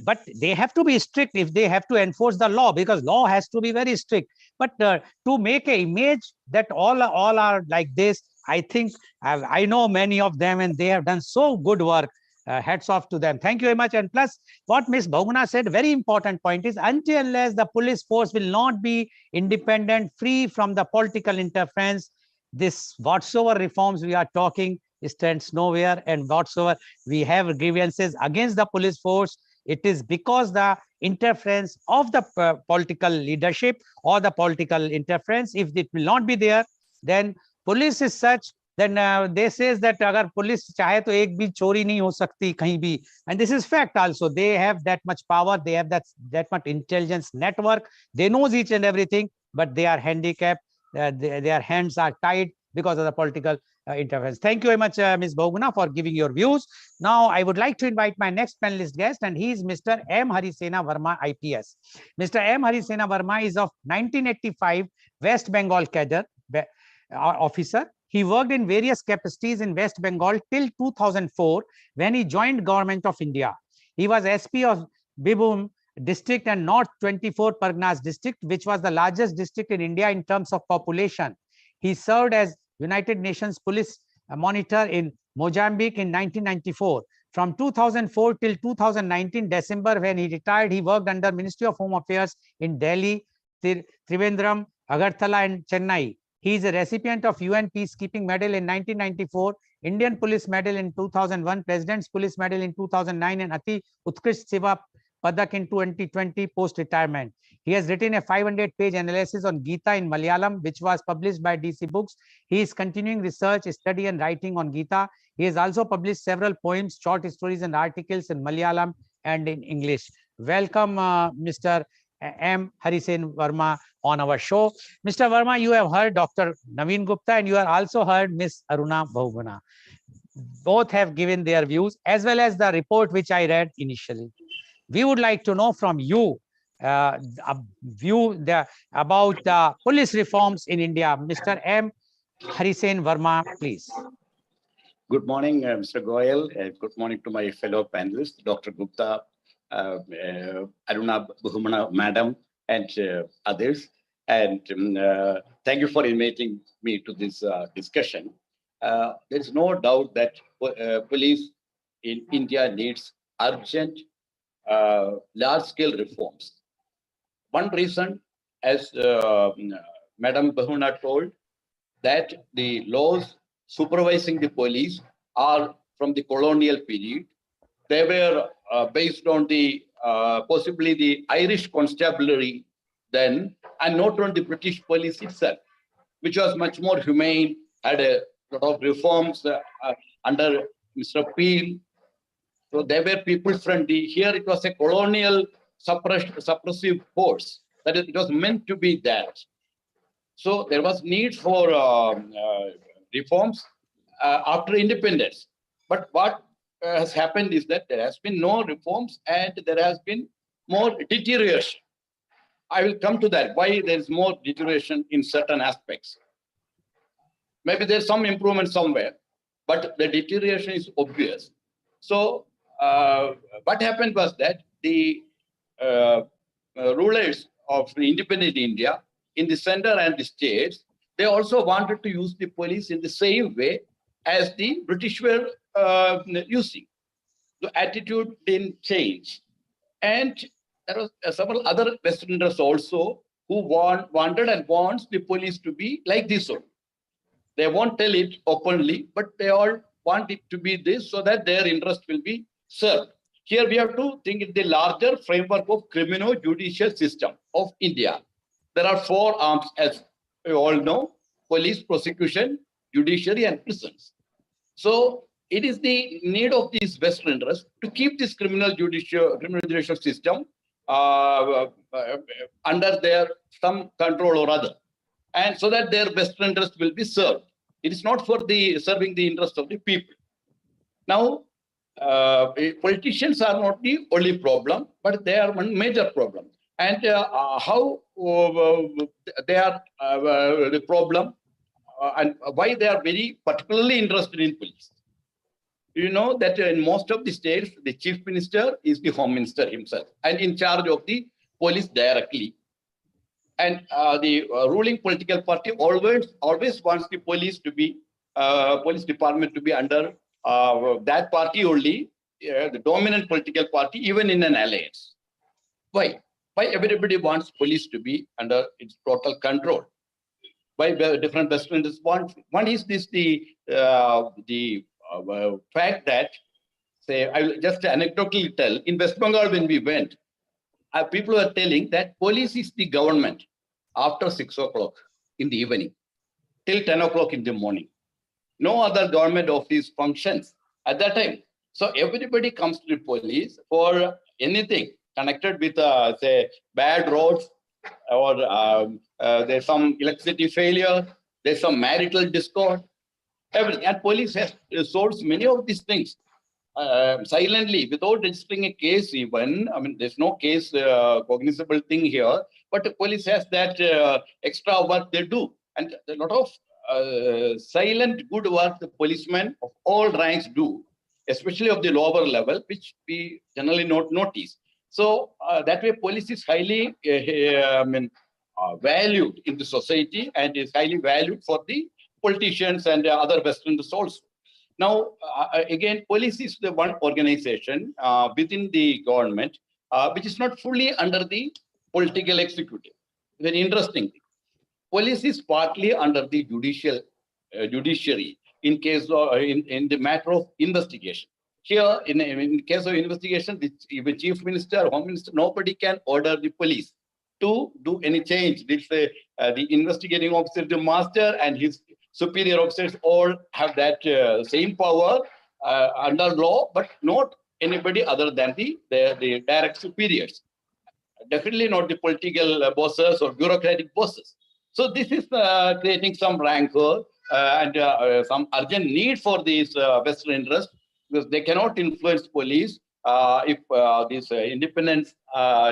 Speaker 1: But they have to be strict if they have to enforce the law, because law has to be very strict. But to make an image that all are like this, I think I know many of them and they have done so good work. Hats off to them. Thank you very much. And plus, what Ms. Bahuguna said, very important point is, until unless the police force will not be independent, free from the political interference, this whatsoever reforms we are talking stands nowhere. And whatsoever we have grievances against the police force, it is because the interference of the political leadership or the political interference. If it will not be there, then police is such, then they says that agar police chahe to ek bhi chori nahi ho sakti kahin bhi. And this is fact also. They have that much power. They have that much intelligence network. They knows each and everything, but they are handicapped. Their hands are tied because of the political interference. Thank you very much, Ms. Bahuguna, for giving your views. Now, I would like to invite my next panelist guest, and he is Mr. M. Harisena Verma, IPS. Mr. M. Harisena Verma is of 1985 West Bengal cadre officer. He worked in various capacities in West Bengal till 2004, when he joined Government of India. He was SP of Birbhum district and North 24 Parganas district, which was the largest district in India in terms of population. He served as United Nations Police Monitor in Mozambique in 1994. From 2004 till 2019 December, when he retired, he worked under Ministry of Home Affairs in Delhi, Trivandrum, Agartala and Chennai. He is a recipient of UN Peacekeeping Medal in 1994, Indian Police Medal in 2001, President's Police Medal in 2009, and Ati Utkrisht Seva Padak in 2020 post-retirement. He has written a 500-page analysis on Gita in Malayalam, which was published by DC Books. He is continuing research, study, and writing on Gita. He has also published several poems, short stories, and articles in Malayalam and in English. Welcome, Mr. M. Harisen Verma on our show. Mr. Verma, you have heard Dr. Naveen Gupta, and you have also heard Ms. Aruna Bahuguna. Both have given their views, as well as the report which I read initially. We would like to know from you a view about the police reforms in India. Mr. M. Harisen Verma, please.
Speaker 4: Good morning, Mr. Goel. Good morning to my fellow panelists, Dr. Gupta, Aruna Bahuguna, Madam, and others. And thank you for inviting me to this discussion. There is no doubt that police in India needs urgent, large-scale reforms. One reason, as Madam Bahuguna told, that the laws supervising the police are from the colonial period. They were based on the possibly the Irish constabulary then, and not on the British police itself, which was much more humane, had a lot of reforms under Mr. Peel. So they were people friendly. Here it was a colonial suppressive force. That is, it was meant to be that. So there was need for reforms after independence. But what has happened is that there has been no reforms and there has been more deterioration. I will come to that, why there is more deterioration in certain aspects. Maybe there's some improvement somewhere, but the deterioration is obvious. So what happened was that the rulers of the independent India in the center and the states, they also wanted to use the police in the same way as the British were using. The attitude didn't change. And there was several other Westerners also who wanted and wants the police to be like this one. They won't tell it openly, but they all want it to be this so that their interest will be served. Here we have to think in the larger framework of criminal judicial system of India. There are four arms, as we all know: police, prosecution, judiciary, and prisons. So it is the need of these Western interests to keep this criminal judicial system under their some control or other, and so that their Western interest will be served. It is not for the serving the interest of the people. Now, politicians are not the only problem, but they are one major problem. And how they are the problem and why they are very particularly interested in police. You know that in most of the states, the chief minister is the home minister himself and in charge of the police directly. And the ruling political party always wants the police to be, police department to be under that party only, the dominant political party, even in an alliance. Why? Why everybody wants police to be under its total control? Why different Westerners want? One is this the fact that, say, I will just anecdotally tell, in West Bengal when we went, people were telling that police is the government after 6 o'clock in the evening till 10 o'clock in the morning. No other government office functions at that time. So everybody comes to the police for anything connected with, say, bad roads, or there's some electricity failure, there's some marital discord, everything. And police has solved many of these things silently, without registering a case even. I mean, there's no case cognizable thing here, but the police has that extra work they do. And a lot of silent good work the policemen of all ranks do, especially of the lower level, which we generally not notice. So that way, police is highly valued in the society and is highly valued for the politicians and other Westerners also. Now, again, police is the one organization within the government which is not fully under the political executive. Very interesting thing. Police is partly under the judiciary in case of in the matter of investigation. Here, in case of investigation, the chief minister, home minister, nobody can order the police to do any change. This, the investigating officer, the master, and his superior officers all have that same power under law, but not anybody other than the direct superiors. Definitely not the political bosses or bureaucratic bosses. So this is creating some rancor and some urgent need for these Western interests, because they cannot influence police if this independence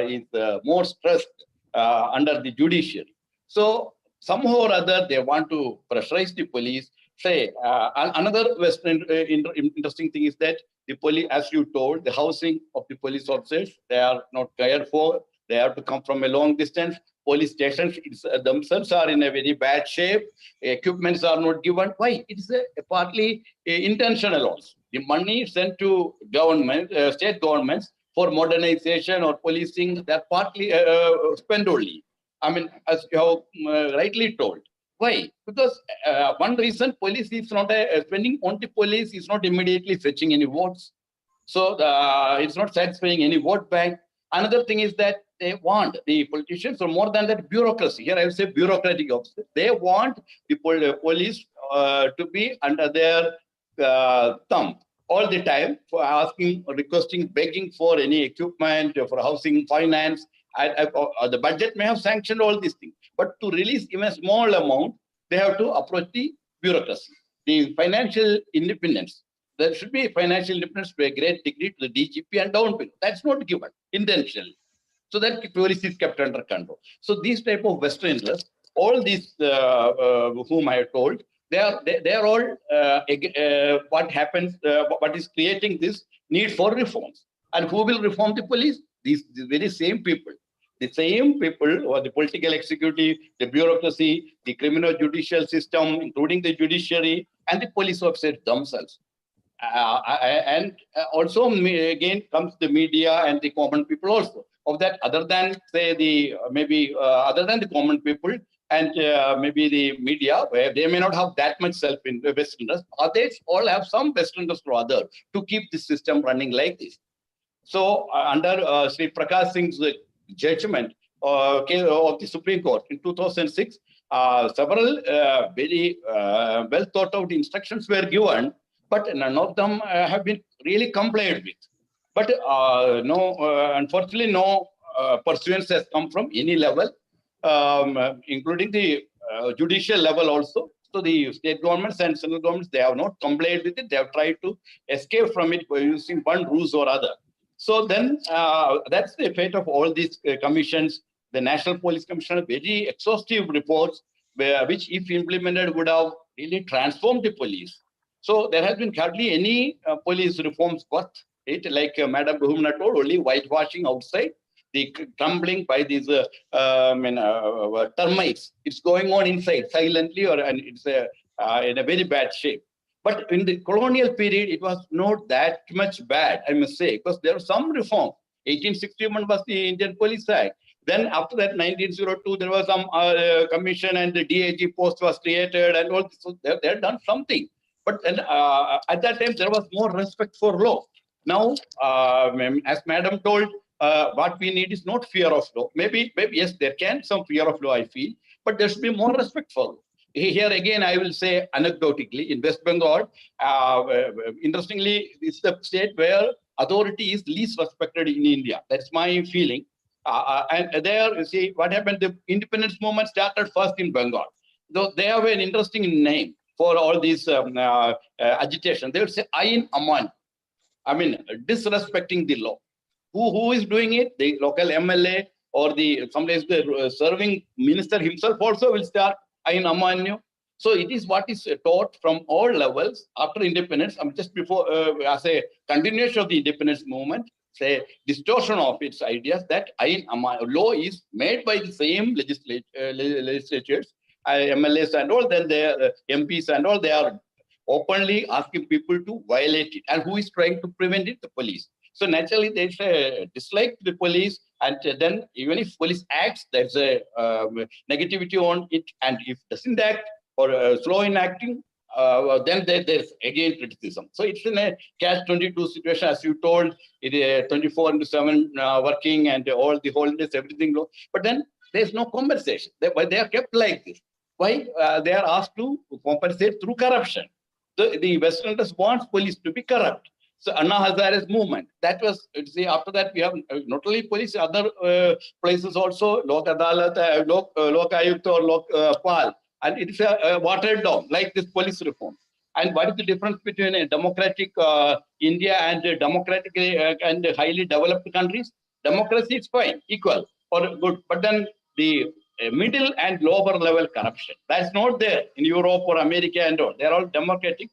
Speaker 4: is more stressed under the judiciary. So somehow or other, they want to pressurize the police. Say, another Western interesting thing is that the police, as you told, the housing of the police officers, they are not cared for. They have to come from a long distance. Police stations themselves are in a very bad shape. Equipments are not given. Why? It is partly intentional also. The money sent to government, state governments for modernization or policing, they're partly spent only. I mean, as you have rightly told. Why? Because one reason police is not spending on the police is not immediately fetching any votes. So it's not satisfying any vote bank. Another thing is that they want the politicians, or more than that, bureaucracy. Here I will say bureaucratic officers. They want the police to be under their thumb all the time for asking, requesting, begging for any equipment, for housing, finance. The budget may have sanctioned all these things, but to release even a small amount, they have to approach the bureaucracy. The financial independence. There should be financial independence to a great degree to the DGP and down below. That's not given intentionally. So that police is kept under control. So these type of Western interests, all these whom I have told, they are all what happens, what is creating this need for reforms. And who will reform the police? These very same people. The same people, or the political executive, the bureaucracy, the criminal judicial system, including the judiciary, and the police officers themselves. And also, again, comes the media and the common people also. Of that, other than, say, the other than the common people and maybe the media, where they may not have that much self-interest, others all have some best interest or other to keep the system running like this. So, under Sri Prakash Singh's judgment of the Supreme Court in 2006, several very well thought out instructions were given, but none of them have been really complied with. But unfortunately, no pursuance has come from any level, including the judicial level also. So the state governments and central governments, they have not complied with it. They have tried to escape from it by using one ruse or other. So then that's the fate of all these commissions. The National Police Commission, very exhaustive reports, which if implemented would have really transformed the police. So there has been hardly any police reforms worth it, like Madam Bhumna told, only whitewashing outside, the crumbling by these termites. It's going on inside silently, and it's in a very bad shape. But in the colonial period, it was not that much bad, I must say, because there was some reform. 1861 was the Indian Police Act. Then after that, 1902, there was some commission and the DAG post was created and all. So they had done something. But then, at that time, there was more respect for law. Now, as Madam told, what we need is not fear of law. Maybe yes, there can be some fear of law, I feel, but there should be more respect for law. Here again, I will say anecdotically, in West Bengal, interestingly, it's the state where authority is least respected in India. That's my feeling. And there, you see, what happened, the independence movement started first in Bengal. Though they have an interesting name for all these agitation. They would say, Ain Aman. I mean, disrespecting the law. Who is doing it? The local MLA or sometimes the serving minister himself also will start Ain Amanyu. So it is what is taught from all levels after independence. Just before, as a continuation of the independence movement, say distortion of its ideas that law is made by the same legislatures, MLAs and all, then their MPs and all, they are openly asking people to violate it. And who is trying to prevent it? The police. So naturally, there's a dislike to the police, and then even if police acts, there's a negativity on it, and if doesn't act or slow in acting, then there's again criticism. So it's in a catch-22 situation, as you told, it is 24/7 working and all the holidays, everything. But then there's no compensation. They are kept like this. Why? They are asked to compensate through corruption. The Westerners want police to be corrupt. So Anna Hazare's movement, that was, see, after that we have not only police, other places also, Lok Adalat, Lok Ayukt or Lok Pal, and it's watered down like this police reform. And what is the difference between a democratic India and a democratic and highly developed countries? Democracy is fine, equal or good, but then the middle and lower level corruption, that's not there in Europe or America and all. They're all democratic.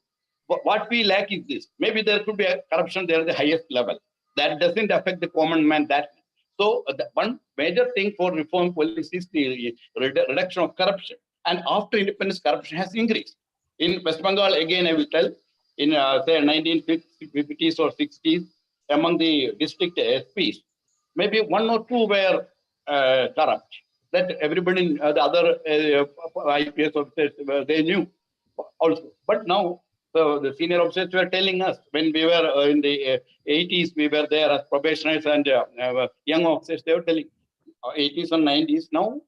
Speaker 4: What we lack is this. Maybe there could be a corruption there at the highest level. That doesn't affect the common man that much. So one major thing for reform policy is the reduction of corruption. And after independence, corruption has increased. In West Bengal, again, I will tell, in say 1950s or 60s, among the district SPs, maybe one or two were corrupt. That everybody in the other IPS officers, they knew also. But now, so the senior officers were telling us when we were in the 80s, we were there as probationers and young officers, they were telling 80s and 90s. Now,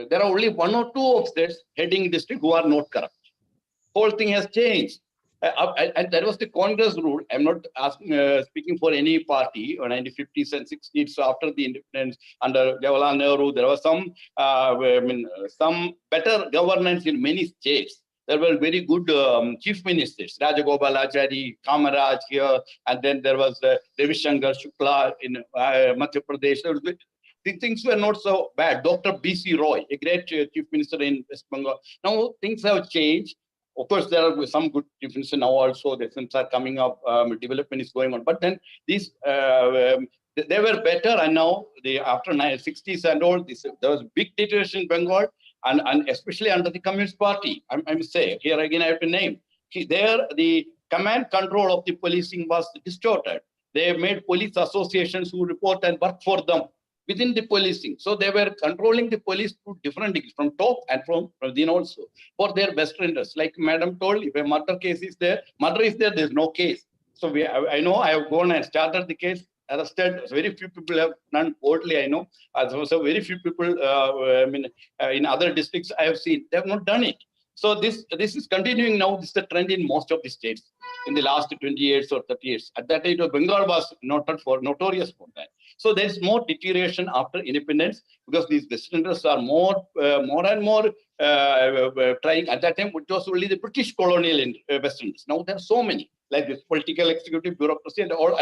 Speaker 4: there are only one or two officers heading district who are not corrupt. Whole thing has changed. And that was the Congress rule. I'm not asking, speaking for any party or 1950s and 60s. So after the independence under Jawaharlal Nehru, there was some better governance in many states. There were very good chief ministers, Rajagopalachari, Kamaraj here, and then there was Ravi Shankar Shukla in Madhya Pradesh. Things were not so bad. Dr. B.C. Roy, a great chief minister in West Bengal. Now things have changed. Of course, there are some good differences now also. The things are coming up, development is going on. But then these, they were better, and now after 60s and all, there was big deterioration in Bengal, and especially under the Communist Party. I must say, here again I have to name. There, the command control of the policing was distorted. They made police associations who report and work for them within the policing. So they were controlling the police to different degrees, from top and from within also, for their best interests. Like Madam told, if a murder case is there, murder is there, there's no case. So I know I have gone and started the case, arrested. Very few people have done boldly, I know. So very few people in other districts I have seen, they have not done it. So this is continuing now. This is the trend in most of the states in the last 20 years or 30 years. At that time, Bengal was notorious for that. So there is more deterioration after independence because these Westerners are more and more trying. At that time, it was only the British colonial Westerners. Now there are so many, like this political, executive, bureaucracy, and all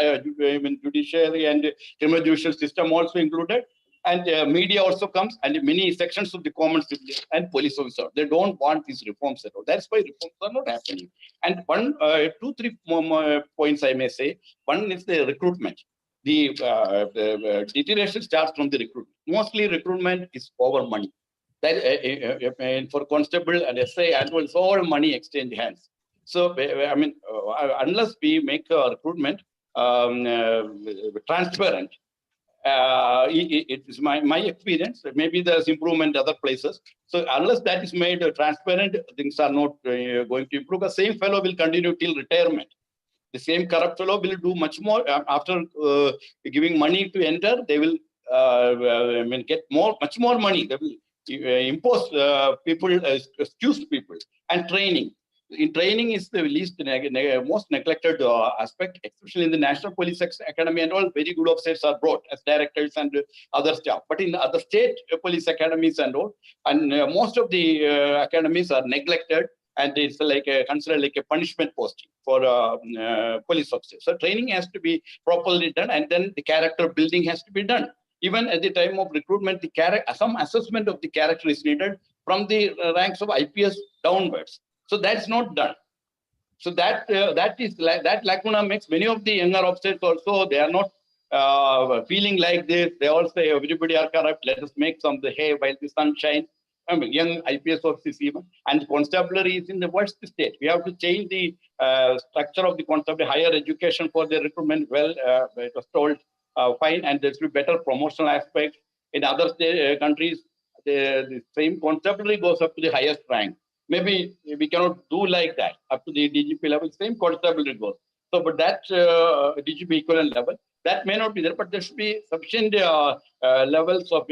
Speaker 4: judiciary and criminal judicial system also included. And media also comes, and many sections of the common citizen and police officer, they don't want these reforms at all. That's why reforms are not happening. And one, 2-3 more points I may say. One is the recruitment. The deterioration starts from the recruitment. Mostly recruitment is over money. That for constable and SI, and it's all money exchange hands. So I mean, unless we make recruitment transparent. It is my experience. Maybe there's improvement in other places. So unless that is made transparent, things are not going to improve. The same fellow will continue till retirement. The same corrupt fellow will do much more after giving money to enter. They will get much more money. They will impose people, excuse people, and training. In training is the most neglected aspect, especially in the National Police Academy and all. Very good officers are brought as directors and other staff. But in the other state police academies and all, and most of the academies are neglected, and it's like considered like a punishment posting for police officers. So training has to be properly done, and then the character building has to be done. Even at the time of recruitment, some assessment of the character is needed. from the ranks of IPS downwards. So that's not done. So that that lacuna makes many of the younger officers also, they are not feeling like this. They all say everybody are corrupt. Let us make some hay while the sun shines. I mean, young IPS officers even, and constabulary is in the worst state. We have to change the structure of the constabulary, higher education for the recruitment. Well, it was told fine, and there should be better promotional aspects. In other countries, the same constabulary goes up to the highest rank. Maybe we cannot do like that up to the DGP level. Same constabulary goes. So, but that DGP equivalent level, that may not be there, but there should be sufficient levels of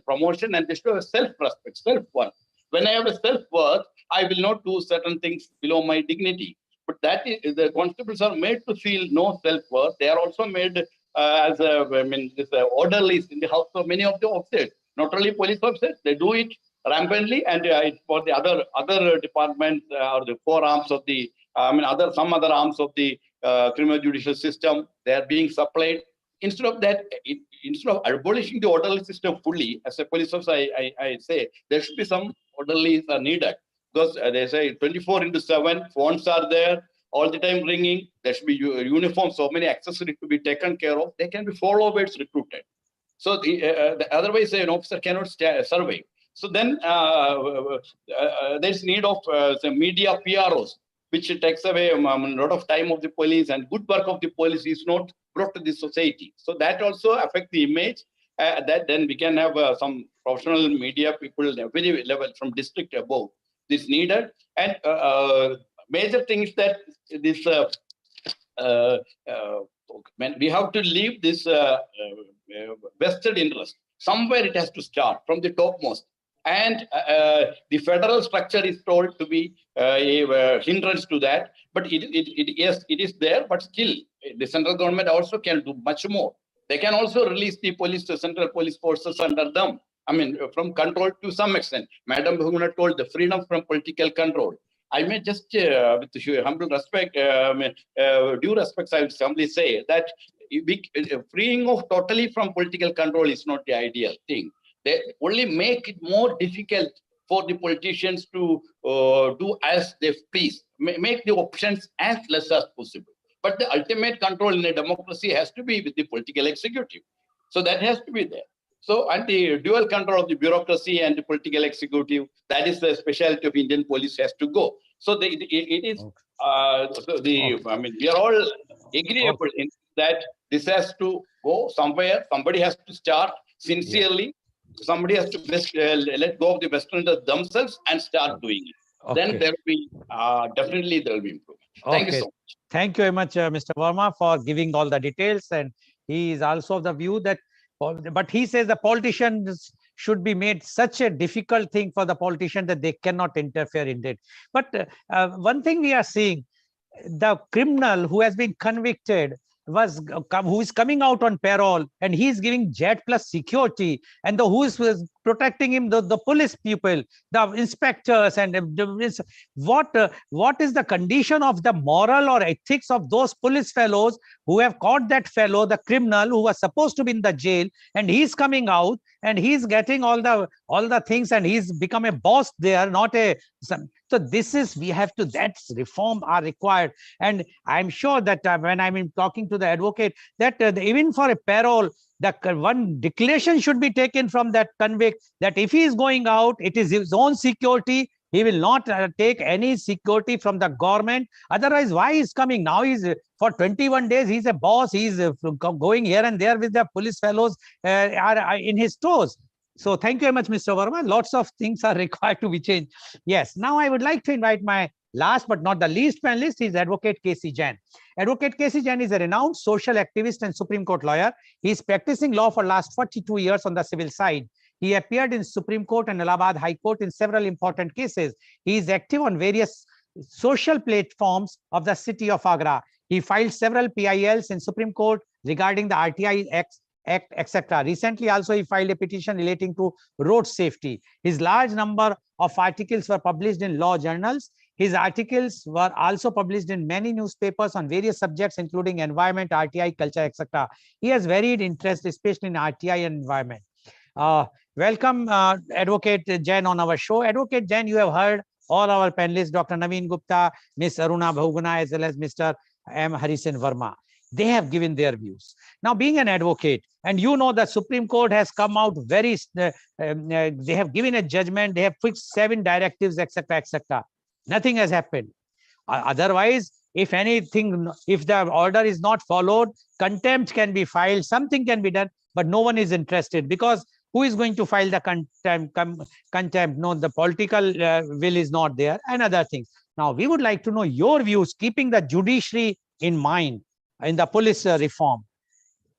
Speaker 4: promotion, and there should have self-respect, self-worth. When I have a self-worth, I will not do certain things below my dignity. But that is, the constables are made to feel no self-worth. They are also made as orderlies in the house of many of the officers. Not only police officers, they do it rampantly, and for the other departments or the four arms of the some other arms of the criminal judicial system, they are being supplied. Instead of that, instead of abolishing the orderly system fully, as a police officer, I say there should be some orderlies are needed, because they say 24/7 phones are there all the time ringing. There should be uniforms, so many accessories to be taken care of. They can be followers recruited. So otherwise, an officer cannot survive. So then there's need of some media PROs, which takes away a lot of time of the police, and good work of the police is not brought to the society. So that also affects the image. That then we can have some professional media people at every level from district above. This needed, and major thing is that this we have to leave this vested interest. Somewhere it has to start from the topmost. And the federal structure is told to be a hindrance to that. But yes, it is there, but still the central government also can do much more. They can also release the police, the central police forces under them. I mean, from control to some extent. Madam Bhumana told the freedom from political control. I may just, with humble respect, due respects, I would simply say that freeing off totally from political control is not the ideal thing. They only make it more difficult for the politicians to do as they please, make the options as less as possible. But the ultimate control in a democracy has to be with the political executive. So that has to be there. So, and the dual control of the bureaucracy and the political executive, that is the specialty of Indian police, has to go. So it is, I mean, we are all agreeable in that this has to go somewhere. Somebody has to start sincerely. Somebody has to let go of the Western themselves and start doing it. Then there will be, definitely there will be improvement. Thank you so much.
Speaker 1: Thank you very much, Mr. Verma, for giving all the details. And he is also of the view that, but he says the politicians should be made such a difficult thing for the politician that they cannot interfere in it. But one thing we are seeing, the criminal who has been convicted who is coming out on parole, and he is giving jet plus security, and who is protecting him, the police people, the inspectors, and what is the condition of the moral or ethics of those police fellows who have caught that fellow, the criminal who was supposed to be in the jail, and he's coming out and he's getting all the things, and he's become a boss there, not a so this is, we have to, that's reform are required. And I'm sure that when I'm talking to the advocate, that even for a parole, the one declaration should be taken from that convict, that if he is going out, it is his own security. He will not take any security from the government. Otherwise, why is coming now? He's for 21 days, he's a boss. He's going here and there with the police fellows are in his toes. So thank you very much, Mr. Verma. Lots of things are required to be changed. Yes. Now I would like to invite my last but not the least panelist is Advocate 𝐂𝐀𝐑𝐔 𝐍𝐄𝐖𝐒. Advocate 𝐂𝐀𝐑𝐔 𝐍𝐄𝐖𝐒 is a renowned social activist and Supreme Court lawyer. He is practicing law for the last 42 years on the civil side. He appeared in Supreme Court and Allahabad High Court in several important cases. He is active on various social platforms of the city of Agra. He filed several PILs in Supreme Court regarding the RTI Act, etc. Recently, also, he filed a petition relating to road safety. His large number of articles were published in law journals. His articles were also published in many newspapers on various subjects, including environment, RTI, culture, etc. He has varied interest, especially in RTI and environment. welcome Advocate Jain on our show. Advocate Jain, you have heard all our panelists, Dr. Naveen Gupta, Ms. Aruna Bhuguna, as well as Mr. M. Harisen Verma. They have given their views. Now, being an advocate, and you know the Supreme Court has come out very, they have given a judgment, they have fixed 7 directives, etc., etc. Nothing has happened. Otherwise, if anything, if the order is not followed, contempt can be filed, something can be done, but no one is interested, because who is going to file the contempt? No, the political will is not there, and other things. Now, we would like to know your views, keeping the judiciary in mind in the police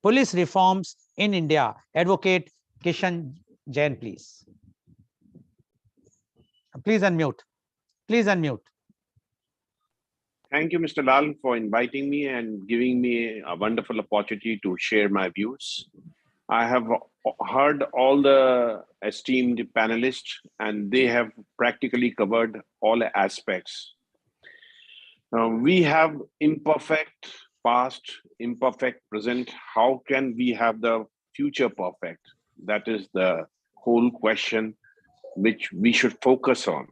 Speaker 1: police reforms in India. Advocate Kishan Jain, please. Please unmute. Please unmute.
Speaker 5: Thank you, Mr. Lal, for inviting me and giving me a wonderful opportunity to share my views. I have heard all the esteemed panelists, and they have practically covered all aspects. We have imperfect past, imperfect present. How can we have the future perfect? That is the whole question which we should focus on.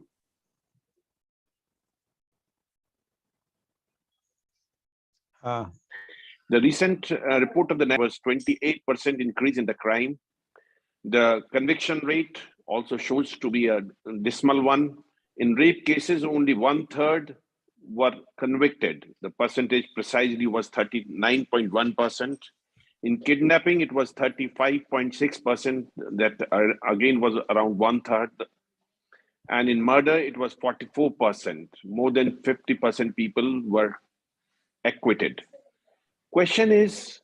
Speaker 5: The recent report of the NAC was 28% increase in the crime. The conviction rate also shows to be a dismal one. In rape cases, only 1/3 were convicted. The percentage precisely was 39.1%. In kidnapping, it was 35.6%. That again was around 1/3. And in murder, it was 44%. More than 50% people were acquitted. Question is,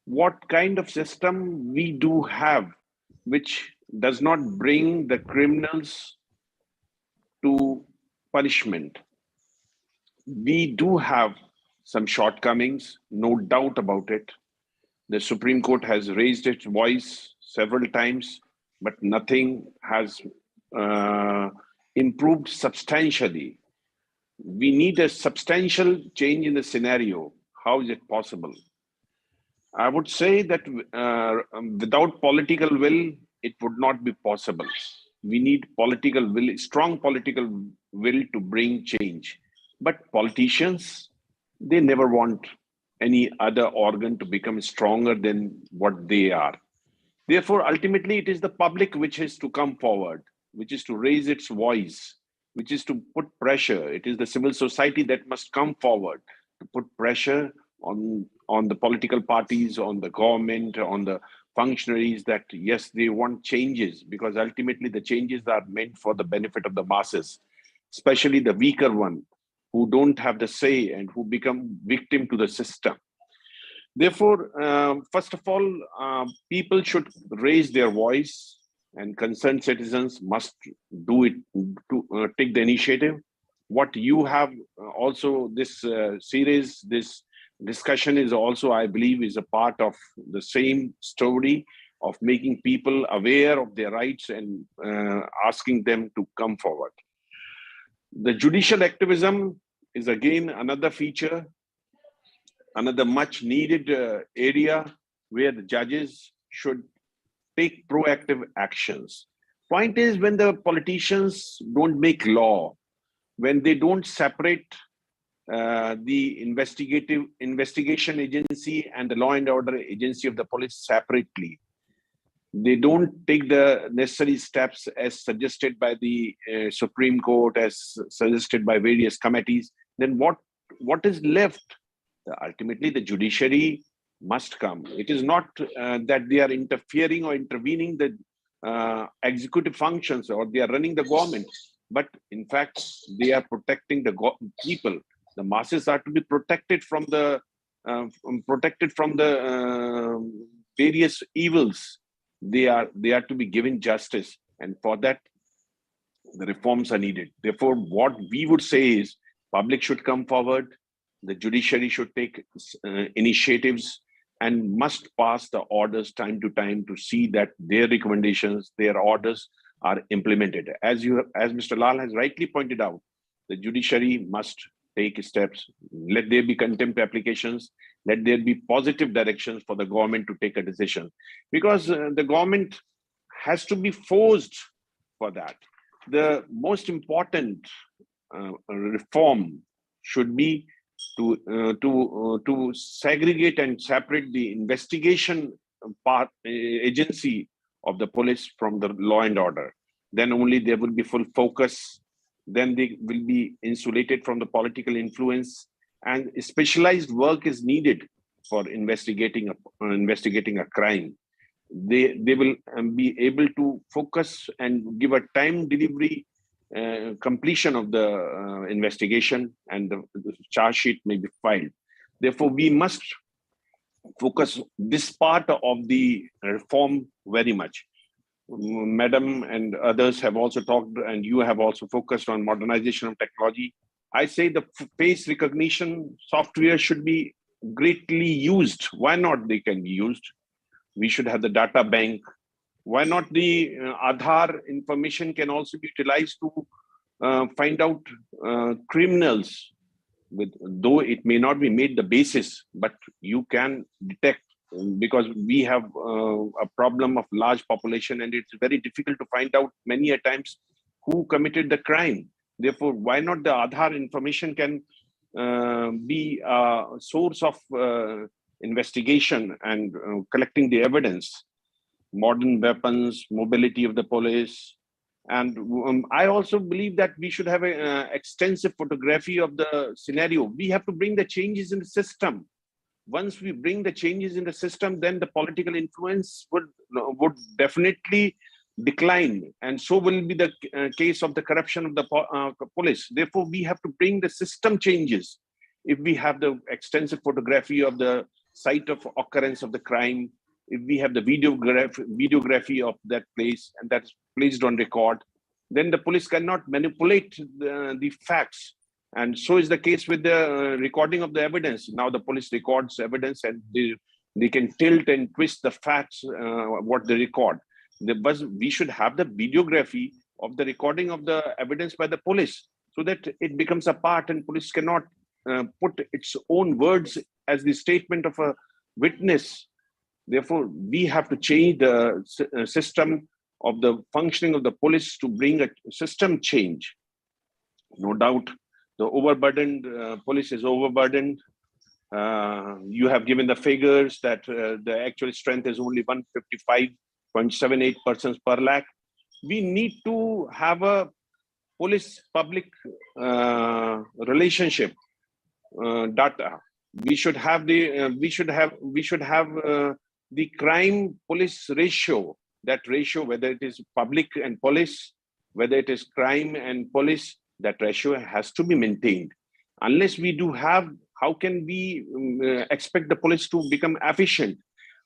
Speaker 5: what kind of system we do have which does not bring the criminals to punishment? We do have some shortcomings, no doubt about it. The Supreme Court has raised its voice several times, but nothing has improved substantially. We need a substantial change in the scenario. How is it possible? I would say that without political will, it would not be possible. We need political will, strong political will to bring change. But politicians, they never want any other organ to become stronger than what they are. Therefore, ultimately, it is the public which is to come forward, which is to raise its voice, which is to put pressure. It is the civil society that must come forward to put pressure on the political parties, on the government, on the functionaries that, yes, they want changes, because ultimately the changes are meant for the benefit of the masses, especially the weaker one, who don't have the say and who become victim to the system. Therefore, first of all, people should raise their voice, and concerned citizens must do it, to take the initiative. What you have also, this series, this discussion is also, I believe, is a part of the same story of making people aware of their rights and asking them to come forward. The judicial activism is again another feature, another much needed area where the judges should take proactive actions. Point is, when the politicians don't make law, when they don't separate the investigation agency and the law and order agency of the police separately, they don't take the necessary steps as suggested by the Supreme Court, as suggested by various committees, then what is left? Ultimately, the judiciary must come. It is not that they are interfering or intervening the executive functions, or they are running the government, but in fact, they are protecting the people. The masses are to be protected from the various evils. They are to be given justice, and for that, the reforms are needed. Therefore, what we would say is, public should come forward, the judiciary should take initiatives, and must pass the orders time to time to see that their recommendations, their orders are implemented. As Mr. Lal has rightly pointed out, the judiciary must take steps. Let there be contempt applications. Let there be positive directions for the government to take a decision. Because the government has to be forced for that. The most important reform should be to segregate and separate the investigation part agency of the police from the law and order. Then only there will be full focus. Then they will be insulated from the political influence, and specialized work is needed for investigating a crime. They will be able to focus and give a time delivery completion of the investigation, and the charge sheet may be filed. Therefore, we must focus this part of the reform very much. Madam and others have also talked, and you have also focused on modernization of technology. I say the face recognition software should be greatly used. Why not they can be used? We should have the data bank. Why not the Aadhaar information can also be utilized to find out criminals, though it may not be made the basis, but you can detect, because we have a problem of large population, and it's very difficult to find out many a times who committed the crime. Therefore, why not the Aadhaar information can be a source of investigation and collecting the evidence. Modern weapons, mobility of the police. And I also believe that we should have an extensive photography of the scenario. We have to bring the changes in the system. Once we bring the changes in the system, then the political influence would definitely decline. And so will be the case of the corruption of the police. Therefore, we have to bring the system changes. If we have the extensive photography of the site of occurrence of the crime, if we have the videography of that place, and that's placed on record, then the police cannot manipulate the facts. And so is the case with the recording of the evidence. Now the police records evidence, and they can tilt and twist the facts, what they record. But we should have the videography of the recording of the evidence by the police, so that it becomes a part, and police cannot put its own words as the statement of a witness. Therefore, we have to change the system of the functioning of the police to bring a system change. No doubt, the overburdened police is overburdened. You have given the figures that the actual strength is only 155.78 persons per lakh. We need to have a police-public relationship data. We should have the crime police ratio. That ratio, whether it is public and police, whether it is crime and police, that ratio has to be maintained. Unless we do have, how can we expect the police to become efficient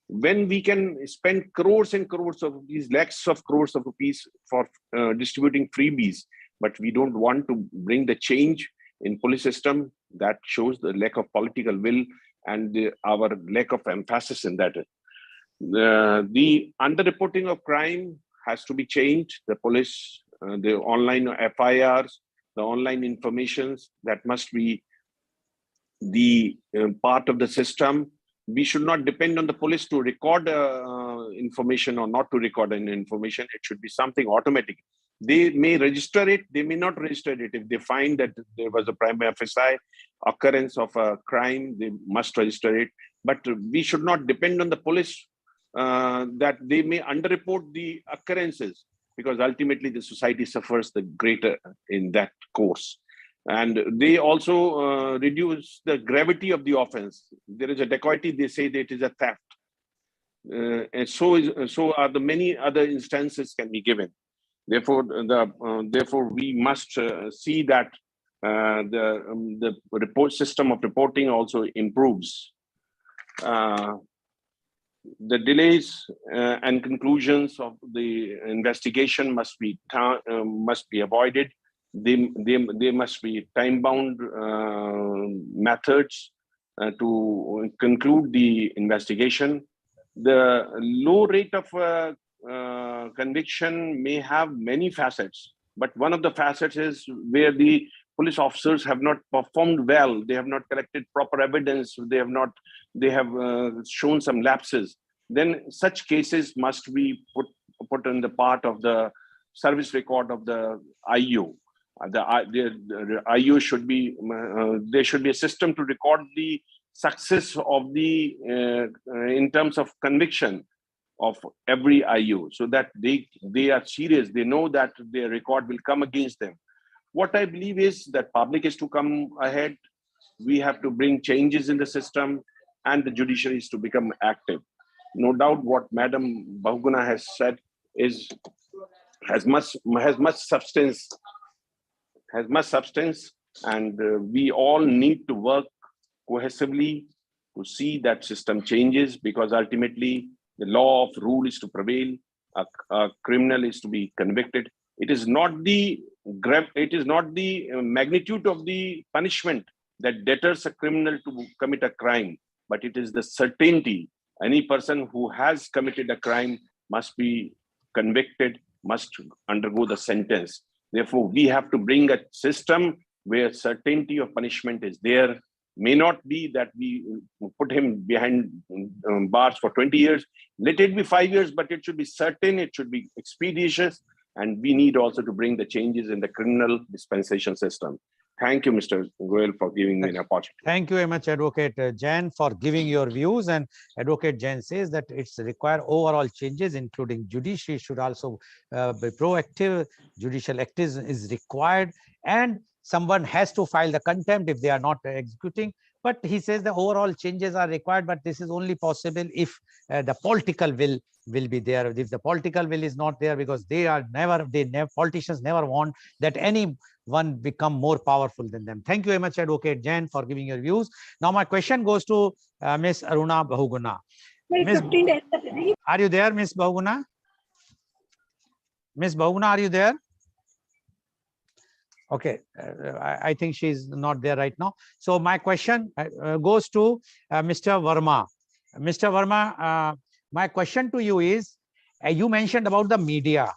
Speaker 5: when we can spend crores and crores of these lakhs of crores of rupees for distributing freebies, but we don't want to bring the change in police system? That shows the lack of political will and our lack of emphasis in that. The underreporting of crime has to be changed. The police, the online FIRs, the online informations, that must be the part of the system. We should not depend on the police to record information or not to record an information. It should be something automatic. They may register it, they may not register it. If they find that there was a primary FSI occurrence of a crime, they must register it. But we should not depend on the police that they may underreport the occurrences, because ultimately the society suffers the greater in that course. And they also reduce the gravity of the offense. There is a dacoity, they say that it is a theft. And so are the many other instances can be given. Therefore, we must see that the report system of reporting also improves. The delays and conclusions of the investigation must be avoided. They must be time-bound methods to conclude the investigation. The low rate of conviction may have many facets, but one of the facets is where the police officers have not performed well. They have not collected proper evidence. They have shown some lapses. Then such cases must be put put in the part of the service record of the IU. The IU should be, there should be a system to record the success of the, in terms of conviction of every IU, so that they are serious, they know that their record will come against them. What I believe is that public is to come ahead. We have to bring changes in the system, and the judiciary is to become active. No doubt what Madam Bahuguna has said has much substance, and we all need to work cohesively to see that system changes, because ultimately the law of rule is to prevail. A criminal is to be convicted. It is not the magnitude of the punishment that deters a criminal to commit a crime, but it is the certainty. Any person who has committed a crime must be convicted, must undergo the sentence. Therefore, we have to bring a system where certainty of punishment is there. May not be that we put him behind bars for 20 years. Let it be 5 years, but it should be certain, it should be expeditious. And we need also to bring the changes in the criminal dispensation system. Thank you, Mr. Goel, for giving me an opportunity.
Speaker 1: Thank you very much, Advocate Jain, for giving your views. And Advocate Jain says that it's require overall changes, including judiciary should also be proactive. Judicial activism is required, and someone has to file the contempt if they are not executing. But he says the overall changes are required, but this is only possible if the political will be there. If the political will is not there, because politicians never want that anyone become more powerful than them. Thank you very much, Advocate Jain, for giving your views. Now my question goes to Ms. Aruna Bahuguna. Are you there, Ms. Bahuguna? Ms. Bahuguna, are you there? Okay, I think she's not there right now. So my question goes to Mr. Verma. Mr. Verma, my question to you is, you mentioned about the media.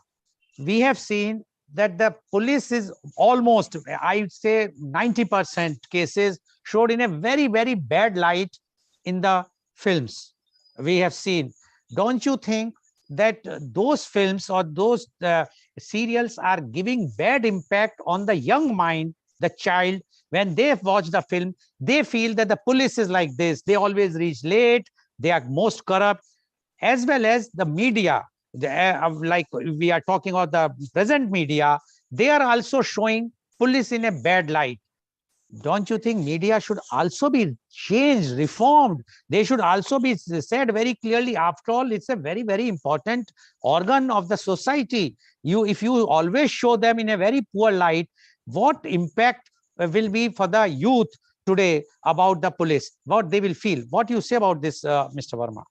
Speaker 1: We have seen that the police is almost, I would say 90% cases showed in a very, very bad light in the films we have seen. Don't you think that those films or those serials are giving bad impact on the young mind, the child? When they watch the film, they feel that the police is like this. They always reach late. They are most corrupt, as well as the media. Like we are talking about the present media, they are also showing police in a bad light. Don't you think media should also be changed, reformed? They should also be said very clearly. After all, it's a very, very important organ of the society. If you always show them in a very poor light, what impact will be for the youth today about the police? What they will feel? What do you say about this, Mr. Verma?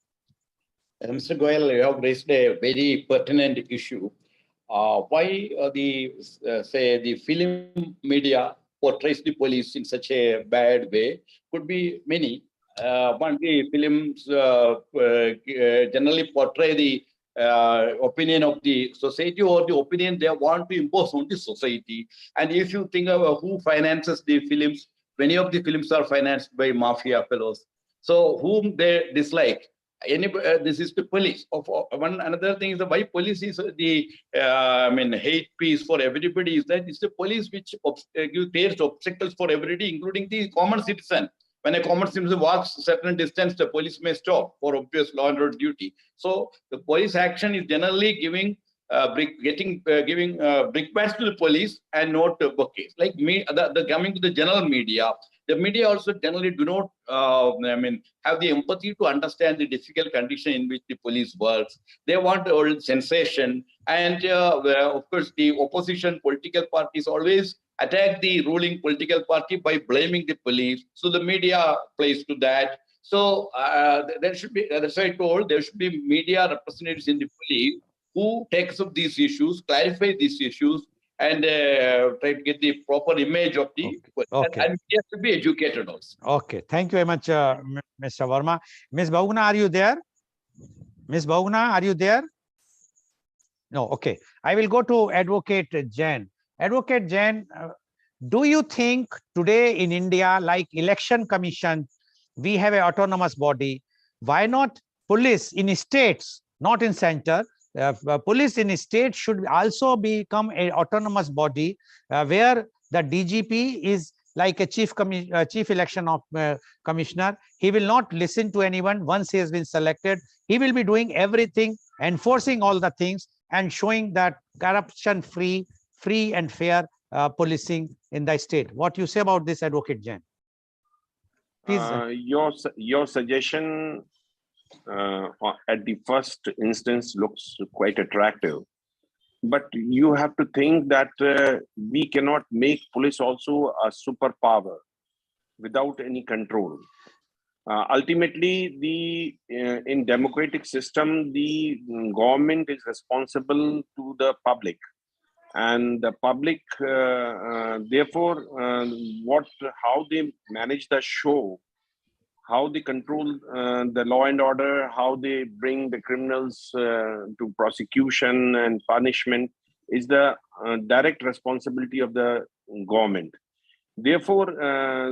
Speaker 4: Mr. Goel, you have raised a very pertinent issue. Why the film media portrays the police in such a bad way? Could be many. One, the films generally portray the opinion of the society, or the opinion they want to impose on the society. And if you think of who finances the films, many of the films are financed by mafia fellows. So whom they dislike. This is the police. Another thing is that why police is the hate piece for everybody is that it's the police which creates obstacles for everybody, including the common citizen. When a common citizen walks a certain distance, the police may stop for obvious law and order duty. So the police action is generally giving brickbats to the police and not bouquets. Like coming to the general media, the media also generally do not have the empathy to understand the difficult condition in which the police works. They want all sensation, and of course the opposition political parties always attack the ruling political party by blaming the police. So the media plays to that. So there should be, as I told, there should be media representatives in the police who takes up these issues, clarify these issues, and try to get the proper image of the
Speaker 1: okay.
Speaker 4: And we have to be educated also.
Speaker 1: Okay, thank you very much, Mr. Verma. Ms. Bahuguna, are you there? Ms. Bahuguna, are you there? No, okay. I will go to Advocate Jain. Advocate Jain, do you think today in India, like Election Commission, we have an autonomous body? Why not police in states, not in center? police in a state should also become an autonomous body where the DGP is like a chief election of commissioner. He will not listen to anyone once he has been selected. He will be doing everything, enforcing all the things, and showing that corruption free and fair policing in the state. What you say about this, Advocate Jain? Please.
Speaker 5: Your suggestion at the first instance looks quite attractive, but you have to think that we cannot make police also a superpower without any control. Ultimately, in democratic system, the government is responsible to the public, and the public, therefore, how they manage the show, how they control the law and order, how they bring the criminals to prosecution and punishment is the direct responsibility of the government. Therefore,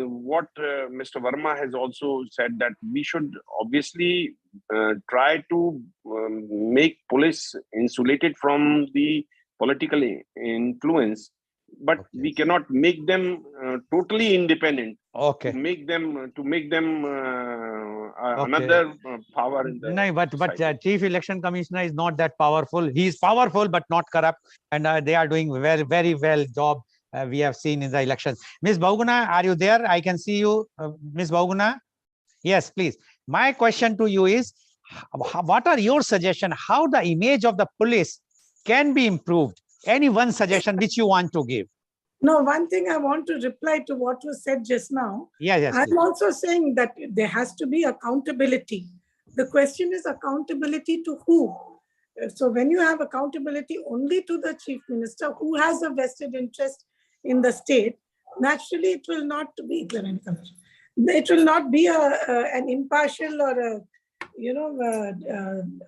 Speaker 5: what Mr. Verma has also said, that we should obviously try to make police insulated from the political influence, but we cannot make them totally independent.
Speaker 1: Okay.
Speaker 5: To make them another power in the
Speaker 1: no, but Chief Election Commissioner is not that powerful. He is powerful but not corrupt, and they are doing very well job. We have seen in the elections. Ms. Bahuguna, are you there? I can see you, Ms. Bahuguna. Yes, please. My question to you is, what are your suggestions? How the image of the police can be improved? Any one suggestion which you want to give?
Speaker 3: No, one thing I want to reply to what was said just now.
Speaker 1: Yes,
Speaker 3: I'm
Speaker 1: please.
Speaker 3: also saying that there has to be accountability. The question is accountability to who? So when you have accountability only to the chief minister who has a vested interest in the state, naturally it will not be an impartial or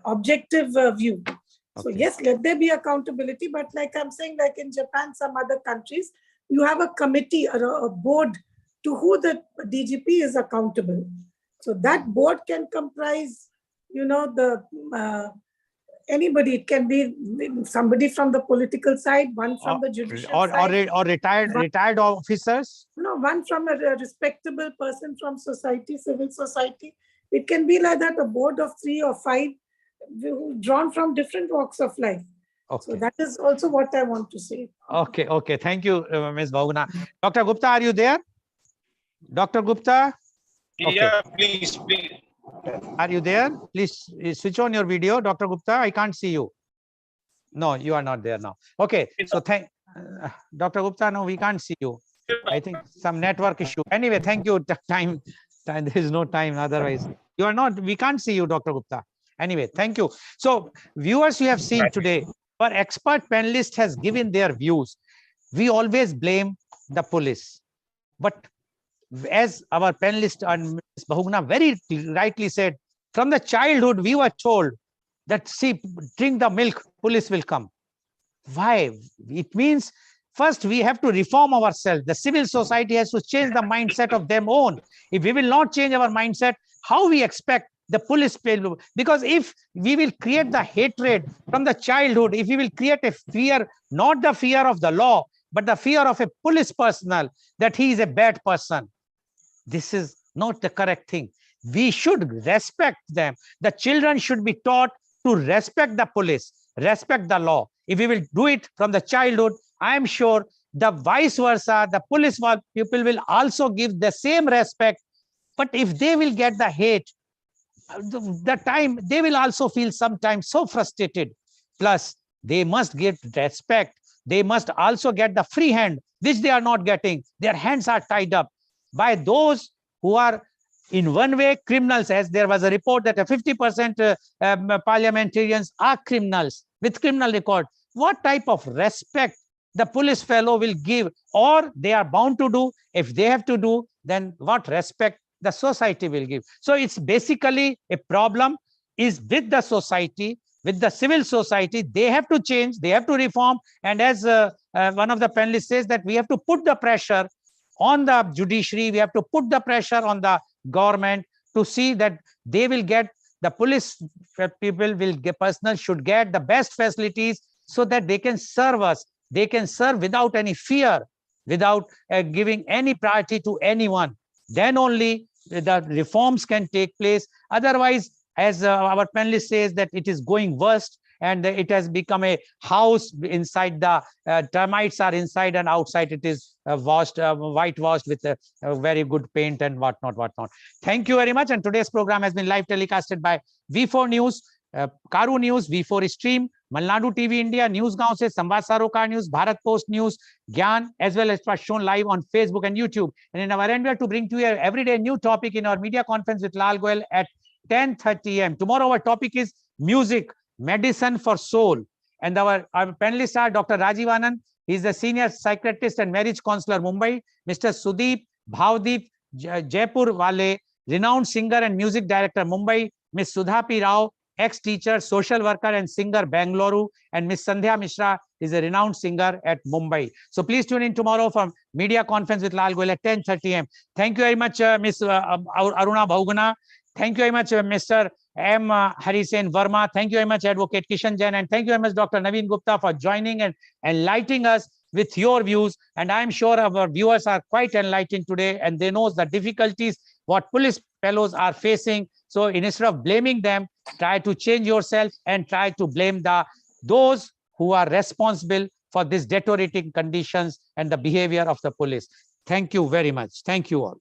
Speaker 3: objective view. So yes, let there be accountability, but like I'm saying, like in Japan, some other countries, you have a committee or a board to who the DGP is accountable. So that board can comprise, anybody. It can be somebody from the political side, one from the judicial side,
Speaker 1: or retired officers.
Speaker 3: No, one from a respectable person from society, civil society. It can be like that, a board of 3 or 5 drawn from different walks of life.
Speaker 1: Okay.
Speaker 3: So that is also what I want to say.
Speaker 1: Okay. Thank you, Ms. Bahuguna. Dr. Gupta, are you there? Dr. Gupta? Okay.
Speaker 2: Yeah, please.
Speaker 1: Are you there? Please switch on your video, Dr. Gupta. I can't see you. No, you are not there now. Okay. So Dr. Gupta, no, we can't see you. I think some network issue. Anyway, thank you. Time. There is no time. Otherwise, you are not. We can't see you, Dr. Gupta. Anyway, thank you. So, viewers, you have seen today, our expert panelist has given their views. We always blame the police, but as our panelist and Ms. Bahuguna very rightly said, from the childhood we were told that, see, drink the milk, police will come. Why? It means first we have to reform ourselves. The civil society has to change the mindset of their own. If we will not change our mindset, how we expect the police? Because if we will create the hatred from the childhood, if we will create a fear, not the fear of the law, but the fear of a police personnel, that he is a bad person, this is not the correct thing. We should respect them. The children should be taught to respect the police, respect the law. If we will do it from the childhood, I am sure the vice versa, the police people will also give the same respect. But if they will get the hate, the time they will also feel sometimes so frustrated. Plus, they must get respect. They must also get the free hand, which they are not getting. Their hands are tied up by those who are in one way criminals, as there was a report that 50% parliamentarians are criminals with criminal record. What type of respect the police fellow will give, or they are bound to do? If they have to do, then what respect the society will give? So it's basically a problem is with the society, with the civil society. They have to change, they have to reform. And as one of the panelists says, that we have to put the pressure on the judiciary, we have to put the pressure on the government to see that they will get the police people will get, personnel should get the best facilities so that they can serve us. They can serve without any fear, without giving any priority to anyone. Then only the reforms can take place. Otherwise, as our panelist says, that it is going worst, and it has become a house inside the termites are inside, and outside it is whitewashed with a very good paint and whatnot. Thank you very much. And today's program has been live telecasted by V4 News, Caru News, V4 Stream, Malnadu TV India, News Gaon se Samvad Sarocar News, Bharat Post News, Gyan, as well as shown live on Facebook and YouTube. And in our endeavor to bring to you every day a new topic in our media conference with Lal Goel at 10:30 a.m. Tomorrow our topic is music, medicine for soul. And our panelists are Dr. Rajiv Anand. He is the senior psychiatrist and marriage counselor, Mumbai. Mr. Sudeep Bhavdeep Jaipur Wale, renowned singer and music director, Mumbai. Ms. Sudhapi Rao, ex-teacher, social worker and singer, Bangalore. And Ms. Sandhya Mishra is a renowned singer at Mumbai. So please tune in tomorrow for media conference with Lal Goel at 10:30 a.m. Thank you very much, Ms. Aruna Bhoguna. Thank you very much, Mr. M. Harisen Verma. Thank you very much, Advocate Kishan Jain. And thank you very much, Dr. Naveen Gupta, for joining and enlightening us with your views. And I'm sure our viewers are quite enlightened today, and they know the difficulties what police fellows are facing. So instead of blaming them, try to change yourself and try to blame those who are responsible for these deteriorating conditions and the behavior of the police. Thank you very much. Thank you all.